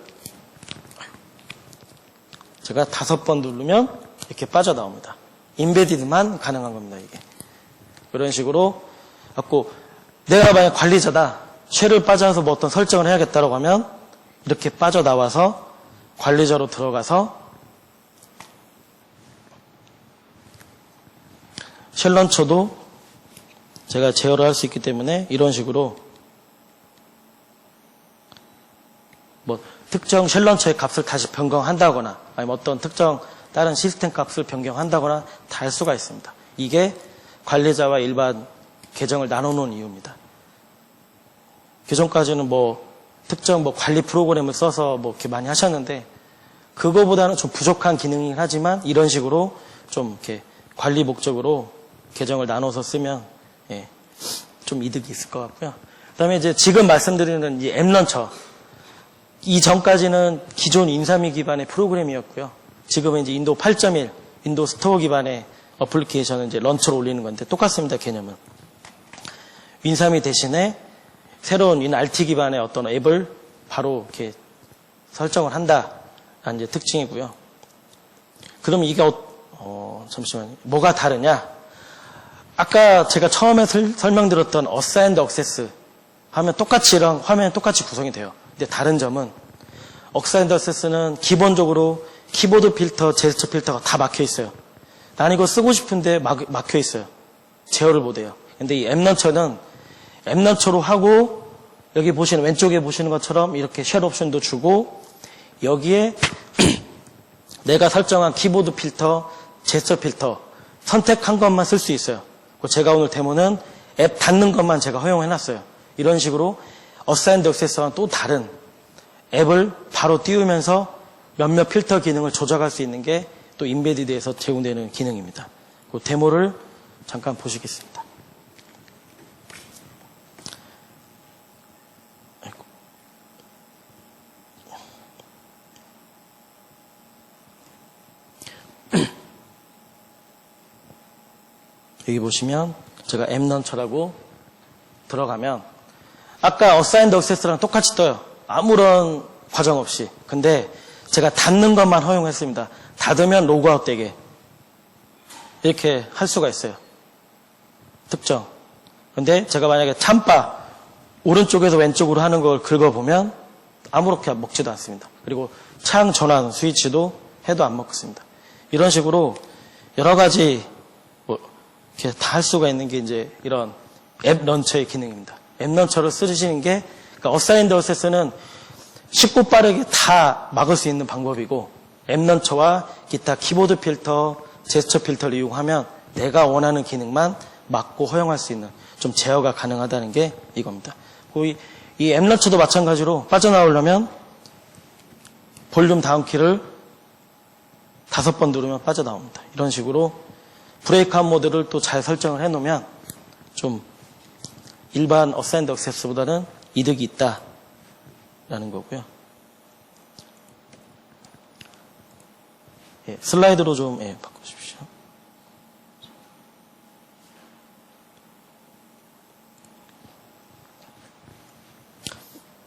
제가 5번 누르면 이렇게 빠져나옵니다. 인베디드만 가능한 겁니다. 이게 이런 식으로 갖고 내가 만약 관리자다. 쉘을 빠져나서 어떤 설정을 해야겠다라고 하면 이렇게 빠져나와서 관리자로 들어가서 쉘 런처도 제가 제어를 할 수 있기 때문에 이런 식으로 특정 쉘 런처의 값을 다시 변경한다거나 아니면 어떤 특정 다른 시스템 값을 변경한다거나 다 할 수가 있습니다. 이게 관리자와 일반 계정을 나눠놓은 이유입니다. 기존까지는 특정 관리 프로그램을 써서 이렇게 많이 하셨는데 그거보다는 좀 부족한 기능이긴 하지만 이런 식으로 좀 이렇게 관리 목적으로 계정을 나눠서 쓰면 좀 이득이 있을 것 같고요. 그다음에 이제 지금 말씀드리는 이 앱 런처 이전까지는 기존 인사미 기반의 프로그램이었고요. 지금은 이제 윈도우 8.1 윈도우 스토어 기반의 어플리케이션을 이제 런처로 올리는 건데 똑같습니다. 개념은 윈사미 대신에 새로운 윈RT 기반의 어떤 앱을 바로 이렇게 설정을 한다라는 이제 특징이고요. 그럼 이게 잠시만요. 뭐가 다르냐? 아까 제가 처음에 설명드렸던 어사인드 액세스 하면 똑같이 이런 화면이 똑같이 구성이 돼요. 근데 다른 점은 어사인드 액세스는 기본적으로 키보드 필터, 제스처 필터가 다 막혀 있어요. 나는 이거 쓰고 싶은데 막혀 있어요. 제어를 못 해요. 근데 이 앱 런처는 앱 런처로 하고 여기 보시는 왼쪽에 보시는 것처럼 이렇게 쉘 옵션도 주고 여기에 내가 설정한 키보드 필터, 제스처 필터 선택한 것만 쓸 수 있어요. 제가 오늘 데모는 앱 닫는 것만 제가 허용해놨어요. 이런 식으로 어사인드 액세스와는 또 다른 앱을 바로 띄우면서 몇몇 필터 기능을 조작할 수 있는 게 또 인베디드에서 제공되는 기능입니다. 그 데모를 잠깐 보시겠습니다. 여기 보시면 제가 앱런처라고 들어가면 아까 어사인드 액세스랑 똑같이 떠요. 아무런 과정 없이. 근데 제가 닫는 것만 허용했습니다. 닫으면 로그아웃 되게 이렇게 할 수가 있어요. 특정. 근데 제가 만약에 참바 오른쪽에서 왼쪽으로 하는 걸 긁어보면 아무렇게 먹지도 않습니다. 그리고 창 전환 스위치도 해도 안 먹습니다. 이런 식으로 여러 가지 이렇게 다 할 수가 있는 게 이제 이런 앱 런처의 기능입니다. 앱 런처를 쓰시는 게, 그러니까 어사인드 액세스는 쉽고 빠르게 다 막을 수 있는 방법이고, 앱 런처와 기타 키보드 필터, 제스처 필터를 이용하면 내가 원하는 기능만 막고 허용할 수 있는 좀 제어가 가능하다는 게 이겁니다. 이 앱 런처도 마찬가지로 빠져나오려면 볼륨 다운 키를 5번 누르면 빠져나옵니다. 이런 식으로 브레이크아웃 모드를 또 잘 설정을 해놓으면 좀 일반 어사인드 액세스보다는 이득이 있다라는 거고요. 예, 슬라이드로 좀 바꿔주십시오.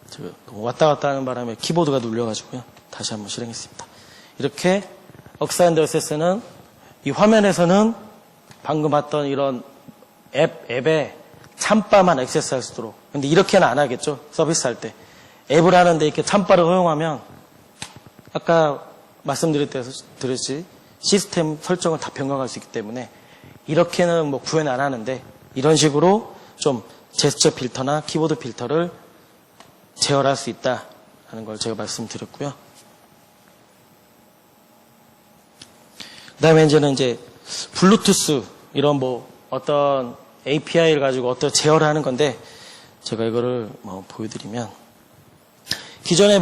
제가 왔다 갔다 하는 바람에 키보드가 눌려가지고요. 다시 한번 실행했습니다. 이렇게 어사인드 액세스는 이 화면에서는 방금 봤던 이런 앱에 참바만 액세스할 수 있도록. 근데 이렇게는 안 하겠죠. 서비스 할 때. 앱을 하는데 이렇게 참바를 허용하면 아까 말씀드렸듯이 시스템 설정을 다 변경할 수 있기 때문에 이렇게는 뭐 구현 안 하는데 이런 식으로 좀 제스처 필터나 키보드 필터를 제어할 수 있다는 걸 제가 말씀드렸고요. 그 다음에 이제 블루투스 이런 뭐 어떤 API를 가지고 어떤 제어를 하는 건데 제가 이거를 보여드리면 기존에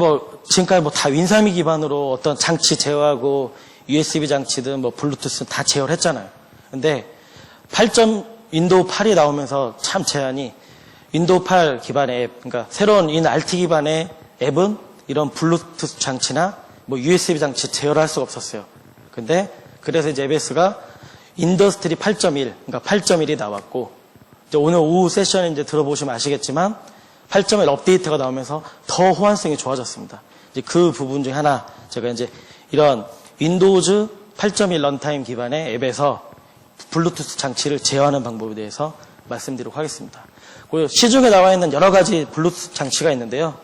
지금까지 다 윈3이 기반으로 어떤 장치 제어하고 USB 장치든 블루투스 다 제어를 했잖아요. 근데 윈도우 8이 나오면서 참 제한이 윈도우 8 기반의 앱, 그러니까 새로운 WinRT 기반의 앱은 이런 블루투스 장치나 USB 장치 제어를 할 수가 없었어요. 근데 그래서 이제 EBS가 인더스트리 8.1, 그러니까 8.1이 나왔고, 이제 오늘 오후 세션에 이제 들어보시면 아시겠지만, 8.1 업데이트가 나오면서 더 호환성이 좋아졌습니다. 이제 그 부분 중에 하나, 제가 이제 이런 윈도우즈 8.1 런타임 기반의 앱에서 블루투스 장치를 제어하는 방법에 대해서 말씀드리도록 하겠습니다. 그리고 시중에 나와 있는 여러 가지 블루투스 장치가 있는데요.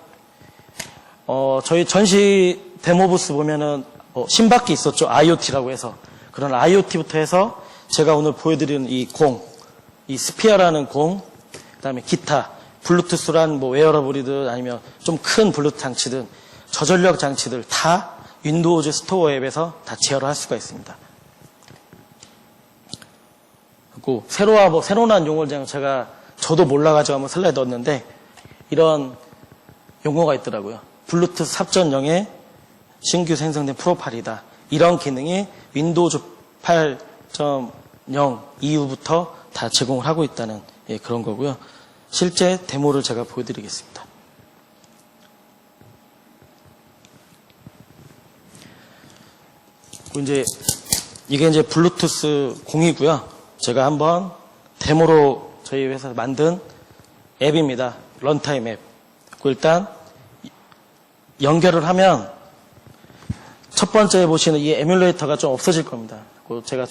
저희 전시 데모 부스 보면은 심박기 있었죠. IoT라고 해서. 그런 IoT부터 해서 제가 오늘 보여드리는 이 스피어라는 공, 그 다음에 기타, 블루투스란 웨어러블이든 아니면 좀 큰 블루투스 장치든 저전력 장치들 다 윈도우즈 스토어 앱에서 다 제어를 할 수가 있습니다. 그리고 새로 나온 용어를 저도 몰라가지고 한번 슬라이드 넣었는데 이런 용어가 있더라고요. 블루투스 4.0의 신규 생성된 프로파일이다. 이런 기능이 윈도우즈 8.0 이후부터 다 제공을 하고 있다는 그런 거고요. 실제 데모를 제가 보여드리겠습니다. 이게 이제 블루투스 공이고요. 제가 한번 데모로 저희 회사에서 만든 앱입니다. 런타임 앱. 일단 연결을 하면 첫 번째 보시는 이 에뮬레이터가 좀 없어질 겁니다. 제가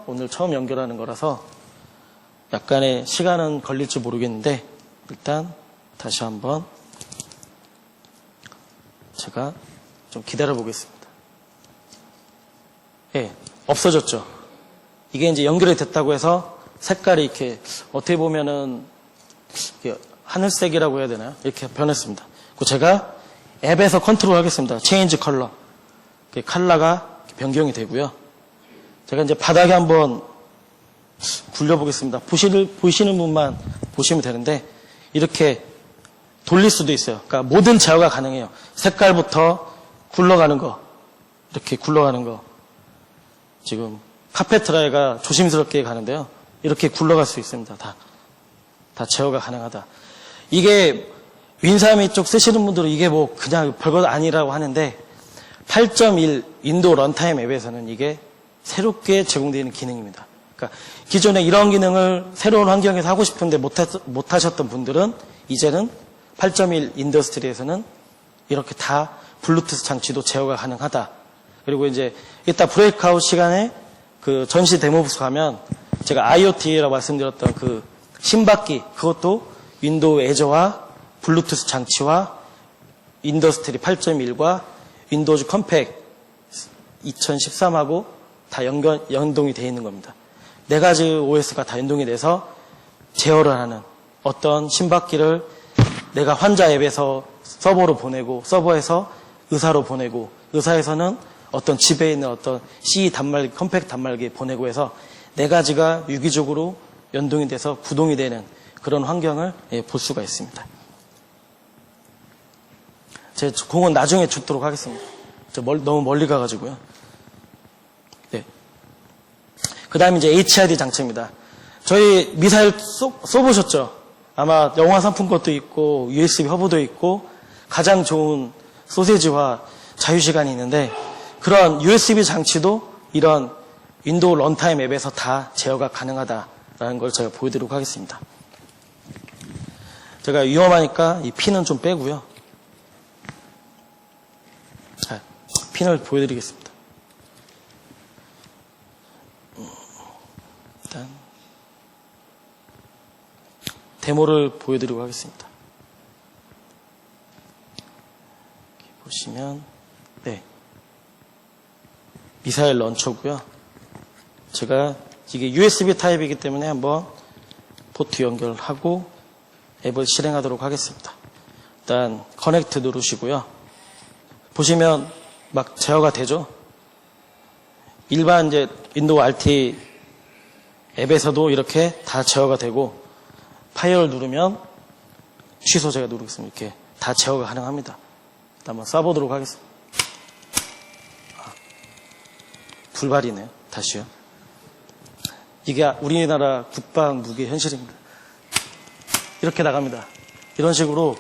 오늘 처음 연결하는 거라서 약간의 시간은 걸릴지 모르겠는데 일단 다시 한번 제가 좀 기다려 보겠습니다. 예, 없어졌죠. 이게 이제 연결이 됐다고 해서 색깔이 이렇게 어떻게 보면은 하늘색이라고 해야 되나요? 이렇게 변했습니다. 그 제가 앱에서 컨트롤 하겠습니다. 체인지 컬러. 컬러가 변경이 되고요. 제가 이제 바닥에 한번 굴려보겠습니다. 보시는 분만 보시면 되는데 이렇게 돌릴 수도 있어요. 그러니까 모든 제어가 가능해요. 색깔부터 굴러가는 거, 이렇게 굴러가는 거. 지금 카페트라이가 조심스럽게 가는데요. 이렇게 굴러갈 수 있습니다. 다 제어가 가능하다. 이게 윈사미 쪽 쓰시는 분들은 이게 뭐 그냥 별것 아니라고 하는데 8.1 윈도우 런타임 앱에서는 이게 새롭게 제공되는 기능입니다. 그러니까 기존에 이런 기능을 새로운 환경에서 하고 싶은데 못하셨던 분들은 이제는 8.1 인더스트리에서는 이렇게 다 블루투스 장치도 제어가 가능하다. 그리고 이제 이따 브레이크아웃 시간에 그 전시 데모부스 가면 제가 IoT라고 말씀드렸던 그 심박기 그것도 윈도우 에저와 블루투스 장치와 인더스트리 8.1과 윈도우즈 컴팩 2013하고 다 연동이 되어 있는 겁니다. 네 가지 OS가 다 연동이 돼서 제어를 하는 어떤 심박기를 내가 환자 앱에서 서버로 보내고 서버에서 의사로 보내고 의사에서는 어떤 집에 있는 어떤 CE 단말기, 컴팩 단말기에 보내고 해서 네 가지가 유기적으로 연동이 돼서 구동이 되는 그런 환경을 볼 수가 있습니다. 제 공은 나중에 줍도록 하겠습니다. 너무 멀리 가가지고요. 네. 그 다음에 이제 HID 장치입니다. 저희 미사일 쏘보셨죠? 아마 영화 상품권도 있고 USB 허브도 있고 가장 좋은 소세지와 자유시간이 있는데 그런 USB 장치도 이런 윈도우 런타임 앱에서 다 제어가 가능하다라는 걸 제가 보여드리도록 하겠습니다. 제가 위험하니까 이 핀은 좀 빼고요. 자, 핀을 보여드리겠습니다. 일단 데모를 보여드리도록 하겠습니다. 이렇게 보시면 네, 미사일 런처고요. 제가 이게 USB 타입이기 때문에 한번 포트 연결하고 앱을 실행하도록 하겠습니다. 일단 커넥트 누르시고요. 보시면 막 제어가 되죠. 일반 이제 윈도우 RT 앱에서도 이렇게 다 제어가 되고 파이어를 누르면 취소 제가 누르겠습니다. 이렇게 다 제어가 가능합니다. 일단 한번 쏴보도록 하겠습니다. 불발이네요. 다시요. 이게 우리나라 국방 무기 현실입니다. 이렇게 나갑니다. 이런 식으로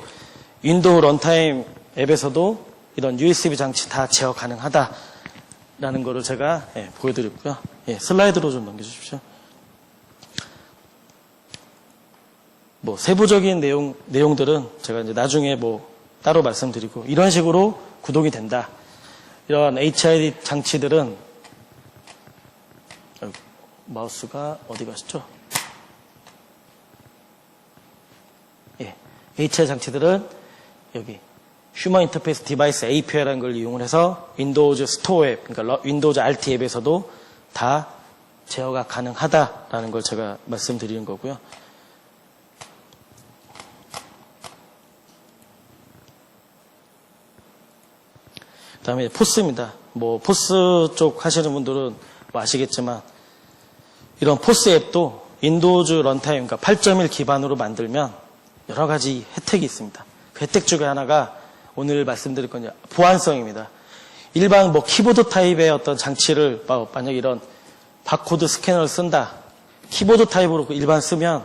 윈도우 런타임 앱에서도 이런 USB 장치 다 제어 가능하다라는 거를 제가 보여드렸고요. 슬라이드로 좀 넘겨주십시오. 뭐 세부적인 내용들은 제가 이제 나중에 뭐 따로 말씀드리고 이런 식으로 구동이 된다. 이런 HID 장치들은 마우스가 어디 가시죠? HID 장치들은 여기 휴먼 인터페이스 디바이스 API라는 걸 이용을 해서 윈도우즈 스토어 앱, 그러니까 윈도우즈 RT 앱에서도 다 제어가 가능하다라는 걸 제가 말씀드리는 거고요. 그 다음에 포스입니다. 뭐 포스 쪽 하시는 분들은 뭐 아시겠지만 이런 포스 앱도 윈도우즈 런타임, 그러니까 8.1 기반으로 만들면 여러 가지 혜택이 있습니다. 그 혜택 중에 하나가 오늘 말씀드릴 건 보안성입니다. 일반 뭐 키보드 타입의 어떤 장치를 만약 이런 바코드 스캐너를 쓴다. 키보드 타입으로 일반 쓰면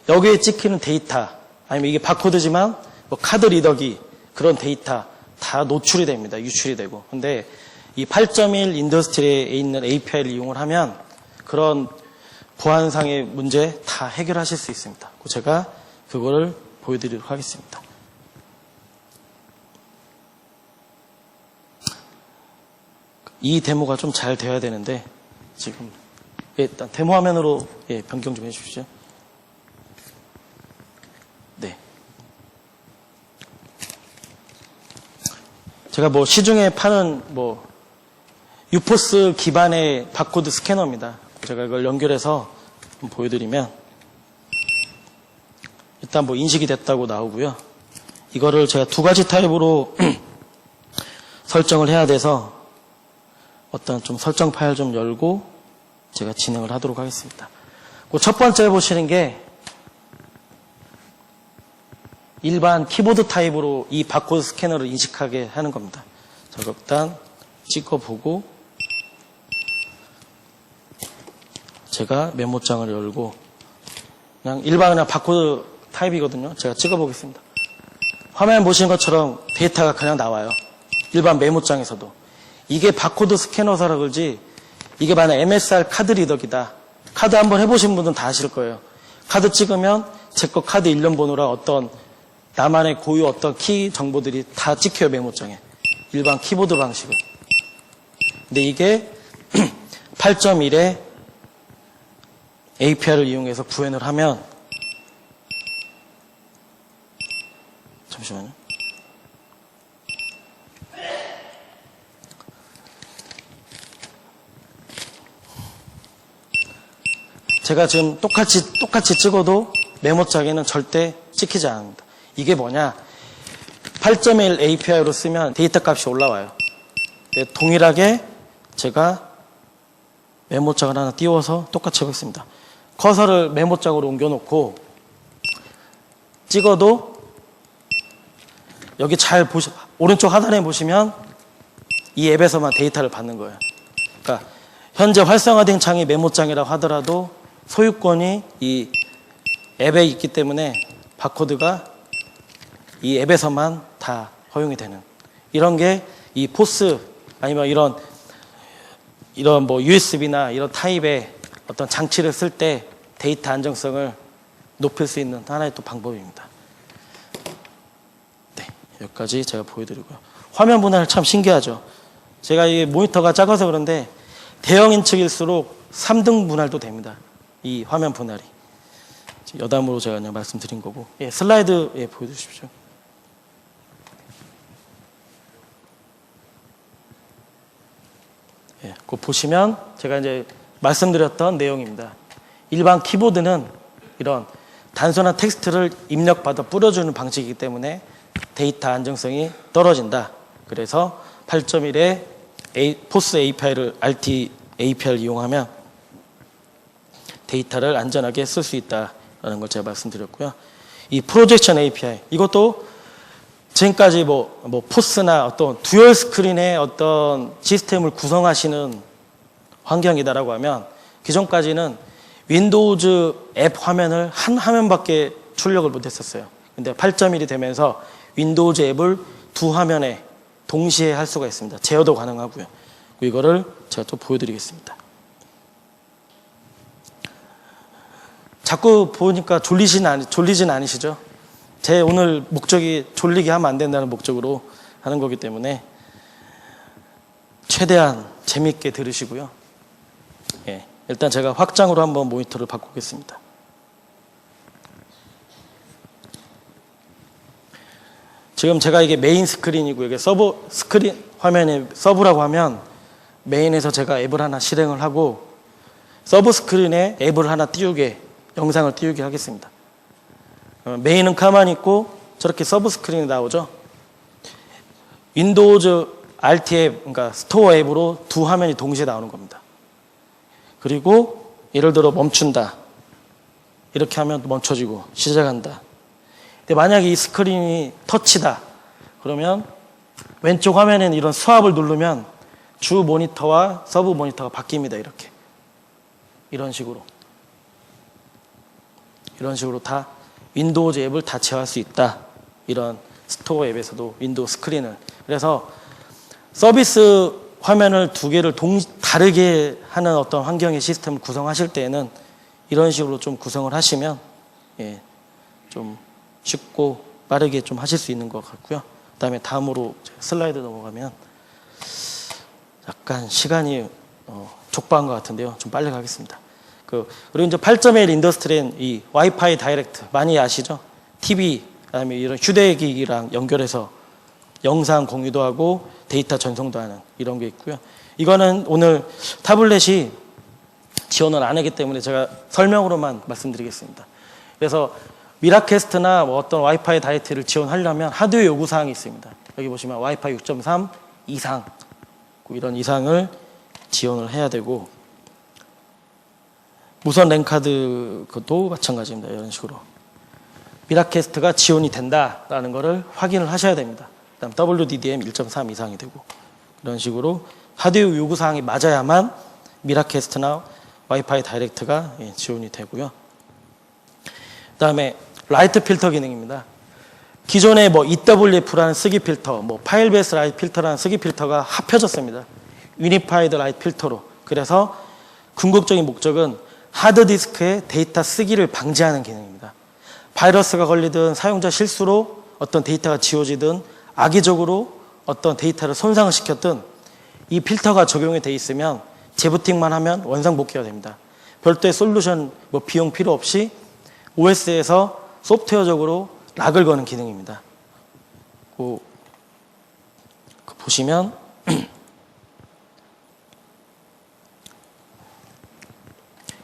여기에 찍히는 데이터 아니면 이게 바코드지만 뭐 카드 리더기 그런 데이터 다 노출이 됩니다. 유출이 되고. 근데 이 8.1 인더스트리에 있는 API를 이용을 하면 그런 보안상의 문제 다 해결하실 수 있습니다. 제가 그거를 보여드리도록 하겠습니다. 이 데모가 좀 잘 돼야 되는데 지금 일단 데모 화면으로 변경 좀 해주십시오. 네. 제가 뭐 시중에 파는 뭐 유포스 기반의 바코드 스캐너입니다. 제가 이걸 연결해서 보여드리면 일단 뭐 인식이 됐다고 나오고요. 이거를 제가 두 가지 타입으로 설정을 해야 돼서 어떤 좀 설정 파일 좀 열고 제가 진행을 하도록 하겠습니다. 그 첫 번째 보시는 게 일반 키보드 타입으로 이 바코드 스캐너를 인식하게 하는 겁니다. 자, 일단 찍어보고 제가 메모장을 열고 그냥 일반 그냥 바코드 타입이거든요. 제가 찍어보겠습니다. 화면 보시는 것처럼 데이터가 그냥 나와요. 일반 메모장에서도. 이게 바코드 스캐너사라 그러지 이게 만약 MSR 카드 리더기다. 카드 한번 해보신 분들은 다 아실 거예요. 카드 찍으면 제 거 카드 일련 번호랑 어떤 나만의 고유 어떤 키 정보들이 다 찍혀요. 메모장에. 일반 키보드 방식은. 근데 이게 8.1에 API를 이용해서 구현을 하면 잠시만요. 제가 지금 똑같이 찍어도 메모장에는 절대 찍히지 않습니다. 이게 뭐냐? 8.1 API로 쓰면 데이터 값이 올라와요. 동일하게 제가 메모장을 하나 띄워서 똑같이 해보겠습니다. 커서를 메모장으로 옮겨놓고 찍어도 여기 잘 오른쪽 하단에 보시면 이 앱에서만 데이터를 받는 거예요. 그러니까 현재 활성화된 창이 메모장이라고 하더라도 소유권이 이 앱에 있기 때문에 바코드가 이 앱에서만 다 허용이 되는 이런 게 이 포스 아니면 이런 뭐 USB나 이런 타입의 어떤 장치를 쓸 때 데이터 안정성을 높일 수 있는 하나의 또 방법입니다. 네, 여기까지 제가 보여드리고요. 화면 분할 참 신기하죠. 제가 이 모니터가 작아서 그런데 대형 인측일수록 3등 분할도 됩니다. 이 화면 분할이. 여담으로 제가 그냥 말씀드린 거고. 예, 슬라이드 보여주십시오. 예, 그거 보시면 제가 이제 말씀드렸던 내용입니다. 일반 키보드는 이런 단순한 텍스트를 입력받아 뿌려주는 방식이기 때문에 데이터 안정성이 떨어진다. 그래서 8.1에 포스 API를 RT API를 이용하면 데이터를 안전하게 쓸 수 있다라는 걸 제가 말씀드렸고요. 이 프로젝션 API 이것도 지금까지 뭐 포스나 어떤 듀얼 스크린의 어떤 시스템을 구성하시는 환경이다라고 하면 기존까지는 윈도우즈 앱 화면을 한 화면밖에 출력을 못했었어요. 근데 8.1이 되면서 윈도우즈 앱을 두 화면에 동시에 할 수가 있습니다. 제어도 가능하고요. 이거를 제가 또 보여드리겠습니다. 자꾸 보니까 졸리진 않으시죠? 제 오늘 목적이 졸리게 하면 안 된다는 목적으로 하는 거기 때문에 최대한 재미있게 들으시고요. 예, 일단 제가 확장으로 한번 모니터를 바꾸겠습니다. 지금 제가 이게 메인 스크린이고 이게 서브 스크린 화면에 서브라고 하면 메인에서 제가 앱을 하나 실행을 하고 서브 스크린에 앱을 하나 띄우게 영상을 띄우게 하겠습니다. 메인은 가만히 있고 저렇게 서브 스크린이 나오죠. 윈도우즈 RT 앱, 그러니까 스토어 앱으로 두 화면이 동시에 나오는 겁니다. 그리고 예를 들어 멈춘다. 이렇게 하면 멈춰지고 시작한다. 근데 만약에 이 스크린이 터치다. 그러면 왼쪽 화면에는 이런 스왑을 누르면 주 모니터와 서브 모니터가 바뀝니다. 이런 식으로 다 윈도우즈 앱을 다 제어할 수 있다. 이런 스토어 앱에서도 윈도우 스크린을. 그래서 서비스 화면을 두 개를 다르게 하는 어떤 환경의 시스템을 구성하실 때에는 이런 식으로 좀 구성을 하시면 예, 좀 쉽고 빠르게 좀 하실 수 있는 것 같고요. 그 다음에 다음으로 슬라이드 넘어가면 약간 시간이 족박한 것 같은데요. 좀 빨리 가겠습니다. 그리고 이제 8.1 인더스트리엔 이 와이파이 다이렉트 많이 아시죠? TV, 그다음에 이런 휴대기기랑 연결해서 영상 공유도 하고 데이터 전송도 하는 이런 게 있고요. 이거는 오늘 타블렛이 지원을 안 하기 때문에 제가 설명으로만 말씀드리겠습니다. 그래서 미라캐스트나 뭐 어떤 와이파이 다이렉트를 지원하려면 하드웨어 요구사항이 있습니다. 여기 보시면 와이파이 6.3 이상, 이런 이상을 지원을 해야 되고, 무선 랜카드 그것도 마찬가지입니다. 이런 식으로 미라캐스트가 지원이 된다라는 것을 확인을 하셔야 됩니다. 그다음 WDDM 1.3 이상이 되고, 이런 식으로 하드웨어 요구사항이 맞아야만 미라캐스트나 와이파이 다이렉트가 지원이 되고요. 그다음에 라이트 필터 기능입니다. 기존에 뭐 EWF라는 쓰기 필터, 뭐 파일 베이스 라이트 필터라는 쓰기 필터가 합쳐졌습니다. 유니파이드 라이트 필터로. 그래서 궁극적인 목적은 하드디스크에 데이터 쓰기를 방지하는 기능입니다. 바이러스가 걸리든 사용자 실수로 어떤 데이터가 지워지든 악의적으로 어떤 데이터를 손상을 시켰든 이 필터가 적용이 돼 있으면 재부팅만 하면 원상복귀가 됩니다. 별도의 솔루션, 뭐 비용 필요 없이 OS에서 소프트웨어적으로 락을 거는 기능입니다. 보시면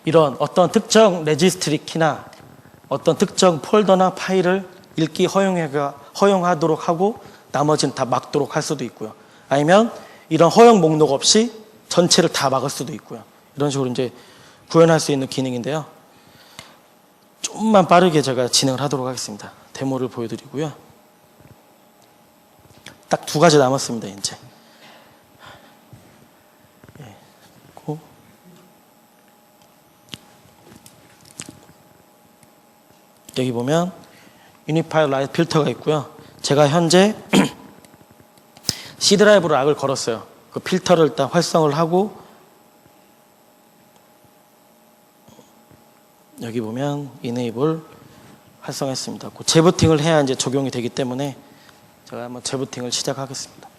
이런 어떤 특정 레지스트리 키나 어떤 특정 폴더나 파일을 읽기 허용하도록 하고 나머지는 다 막도록 할 수도 있고요. 아니면 이런 허용 목록 없이 전체를 다 막을 수도 있고요. 이런 식으로 이제 구현할 수 있는 기능인데요. 좀만 빠르게 제가 진행을 하도록 하겠습니다. 데모를 보여드리고요. 딱 2가지 남았습니다, 이제. 여기 보면 유니파이드 라이트 필터가 있고요. 제가 현재 C 드라이브로 락을 걸었어요. 그 필터를 일단 활성을 하고, 여기 보면 이네이블 활성했습니다. 재부팅을 해야 이제 적용이 되기 때문에 제가 한번 재부팅을 시작하겠습니다.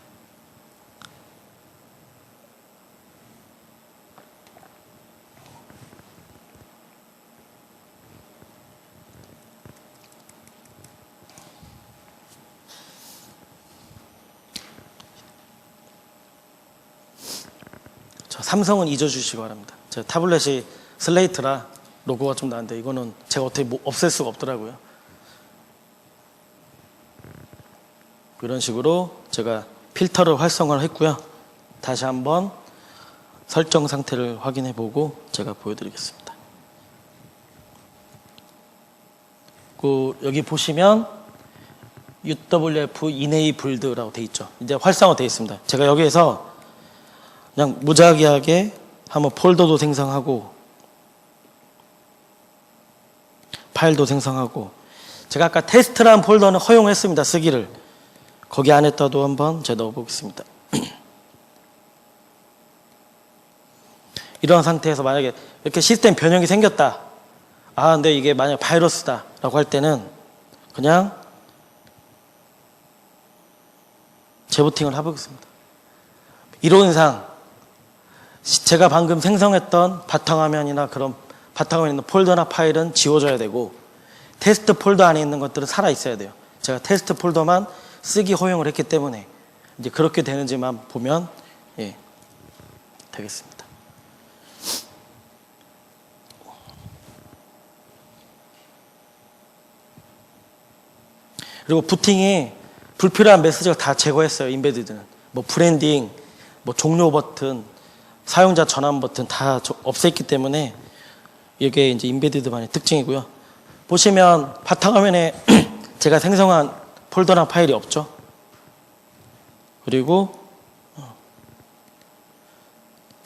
삼성은 잊어주시기 바랍니다. 제 타블렛이 슬레이트라 로고가 좀 나는데 이거는 제가 어떻게 없앨 수가 없더라고요. 이런 식으로 제가 필터를 활성화를 했고요. 다시 한번 설정 상태를 확인해 보고 제가 보여드리겠습니다. 여기 보시면 UWF Enabled 되어 있죠. 이제 활성화 되어 있습니다. 제가 여기에서 그냥 무작위하게 한번 폴더도 생성하고 파일도 생성하고, 제가 아까 테스트라는 폴더는 허용했습니다. 쓰기를. 거기 안에다도 한번 제가 넣어보겠습니다. 이런 상태에서 만약에 이렇게 시스템 변형이 생겼다. 근데 이게 만약 바이러스다 라고 할 때는 그냥 재부팅을 해보겠습니다. 이론상 제가 방금 생성했던 바탕화면이나 그런 바탕화면에 있는 폴더나 파일은 지워져야 되고, 테스트 폴더 안에 있는 것들은 살아 있어야 돼요. 제가 테스트 폴더만 쓰기 허용을 했기 때문에 이제 그렇게 되는지만 보면 되겠습니다. 그리고 부팅이 불필요한 메시지가 다 제거했어요. 인베디드는 뭐 브랜딩, 뭐 종료 버튼, 사용자 전환 버튼 다 없앴기 때문에 이게 이제 인베디드만의 특징이고요. 보시면 바탕화면에 제가 생성한 폴더나 파일이 없죠. 그리고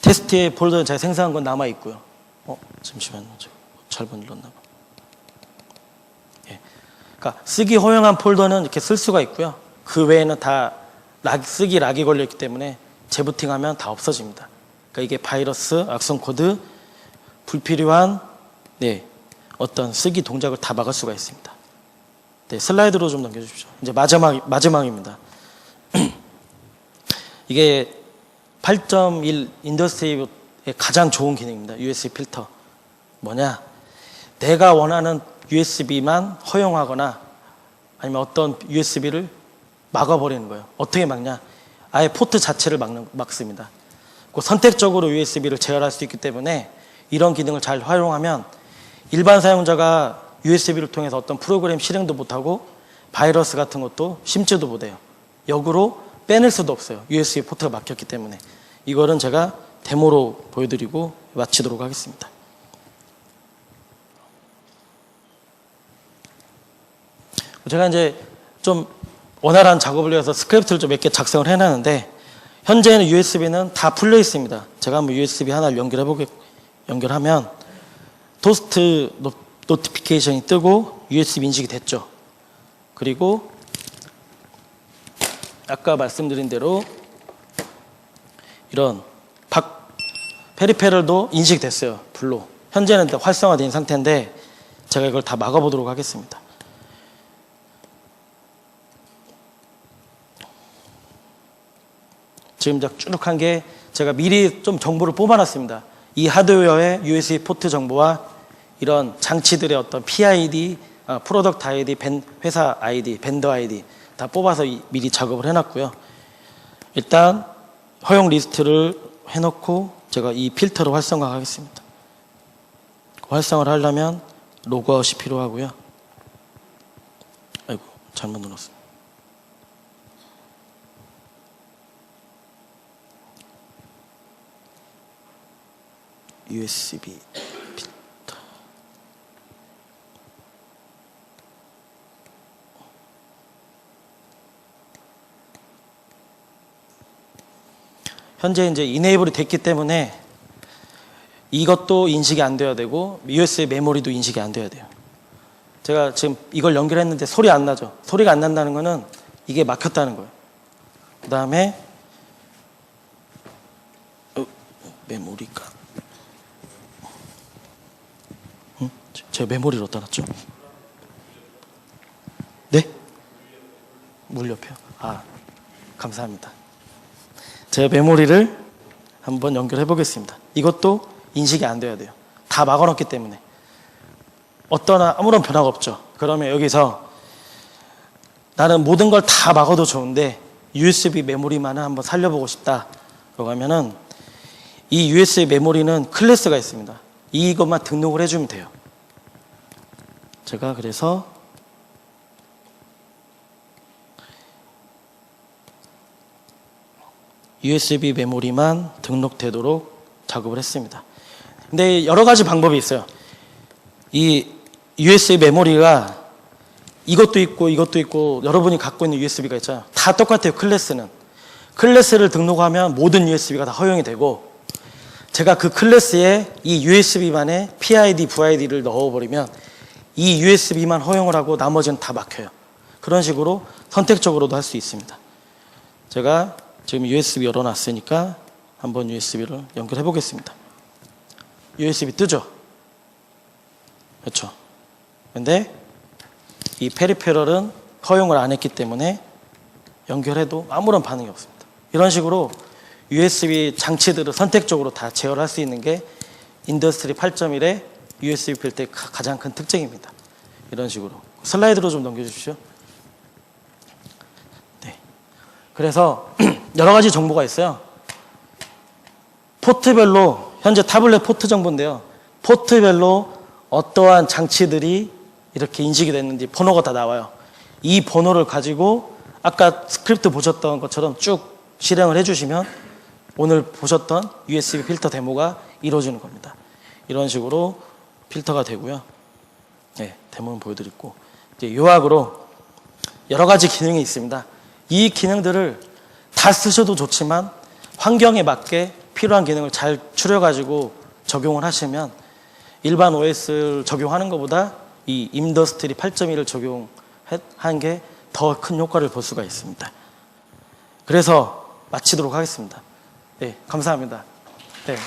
테스트의 폴더는 제가 생성한 건 남아 있고요. 잠시만요. 잘못 눌렀나 봐. 그러니까 쓰기 허용한 폴더는 이렇게 쓸 수가 있고요. 그 외에는 다 쓰기 락이 걸려있기 때문에 재부팅하면 다 없어집니다. 그러니까 이게 바이러스, 악성 코드, 불필요한 어떤 쓰기 동작을 다 막을 수가 있습니다. 슬라이드로 좀 넘겨주십시오. 이제 마지막입니다. 이게 8.1 인더스트리의 가장 좋은 기능입니다. USB 필터. 뭐냐? 내가 원하는 USB만 허용하거나 아니면 어떤 USB를 막아버리는 거예요. 어떻게 막냐? 아예 포트 자체를 막습니다. 선택적으로 USB를 제어할 수 있기 때문에 이런 기능을 잘 활용하면 일반 사용자가 USB를 통해서 어떤 프로그램 실행도 못하고 바이러스 같은 것도 심지도 못해요. 역으로 빼낼 수도 없어요. USB 포트가 막혔기 때문에. 이거는 제가 데모로 보여드리고 마치도록 하겠습니다. 제가 이제 좀 원활한 작업을 위해서 스크립트를 좀 몇 개 작성을 해놨는데, 현재는 USB는 다 풀려 있습니다. 제가 한번 USB 하나를 연결하면 토스트 노티피케이션이 뜨고 USB 인식이 됐죠. 그리고 아까 말씀드린 대로 이런 페리페럴도 인식됐어요. 불로. 현재는 활성화된 상태인데 제가 이걸 다 막아보도록 하겠습니다. 지금 쭈룩한 게 제가 미리 좀 정보를 뽑아놨습니다. 이 하드웨어의 USB 포트 정보와 이런 장치들의 어떤 PID, 프로덕트 아이디, 회사 아이디, 벤더 아이디 다 뽑아서 미리 작업을 해놨고요. 일단 허용 리스트를 해놓고 제가 이 필터를 활성화하겠습니다. 활성화를 하려면 로그아웃이 필요하고요. 아이고, 잘못 눌렀어요. USB 필터. 현재 이제 이네이블이 됐기 때문에 이것도 인식이 안 돼야 되고 USB 메모리도 인식이 안 돼야 돼요. 제가 지금 이걸 연결했는데 소리 안 나죠. 소리가 안 난다는 거는 이게 막혔다는 거예요. 그 다음에 메모리가 제가 메모리를 어디다 놨죠? 네? 물 옆에요. 감사합니다. 제가 메모리를 한번 연결해 보겠습니다. 이것도 인식이 안 돼야 돼요. 다 막아놨기 때문에 아무런 변화가 없죠. 그러면 여기서 나는 모든 걸 다 막아도 좋은데 USB 메모리만은 한번 살려보고 싶다. 그러고 하면은 이 USB 메모리는 클래스가 있습니다. 이것만 등록을 해주면 돼요. 제가 그래서 USB 메모리만 등록되도록 작업을 했습니다. 근데 여러 가지 방법이 있어요. 이 USB 메모리가 이것도 있고 여러분이 갖고 있는 USB가 있잖아요. 다 똑같아요. 클래스를 등록하면 모든 USB가 다 허용이 되고, 제가 그 클래스에 이 USB만의 PID, VID를 넣어버리면 이 USB만 허용을 하고 나머지는 다 막혀요. 그런 식으로 선택적으로도 할 수 있습니다. 제가 지금 USB 열어놨으니까 한번 USB를 연결해 보겠습니다. USB 뜨죠? 그렇죠? 근데 이 페리페럴은 허용을 안 했기 때문에 연결해도 아무런 반응이 없습니다. 이런 식으로 USB 장치들을 선택적으로 다 제어를 할 수 있는 게 인더스트리 8.1의 USB 필터의 가장 큰 특징입니다. 이런 식으로. 슬라이드로 좀 넘겨주십시오. 네. 그래서 여러 가지 정보가 있어요. 포트별로, 현재 타블렛 포트 정보인데요. 포트별로 어떠한 장치들이 이렇게 인식이 됐는지 번호가 다 나와요. 이 번호를 가지고 아까 스크립트 보셨던 것처럼 쭉 실행을 해주시면 오늘 보셨던 USB 필터 데모가 이루어지는 겁니다. 이런 식으로 필터가 되고요. 네, 데모는 보여드렸고, 이제 요약으로 여러 가지 기능이 있습니다. 이 기능들을 다 쓰셔도 좋지만 환경에 맞게 필요한 기능을 잘 추려가지고 적용을 하시면 일반 OS를 적용하는 것보다 이 인더스트리 8.1을 적용한 게 더 큰 효과를 볼 수가 있습니다. 그래서 마치도록 하겠습니다. 네, 감사합니다. 네.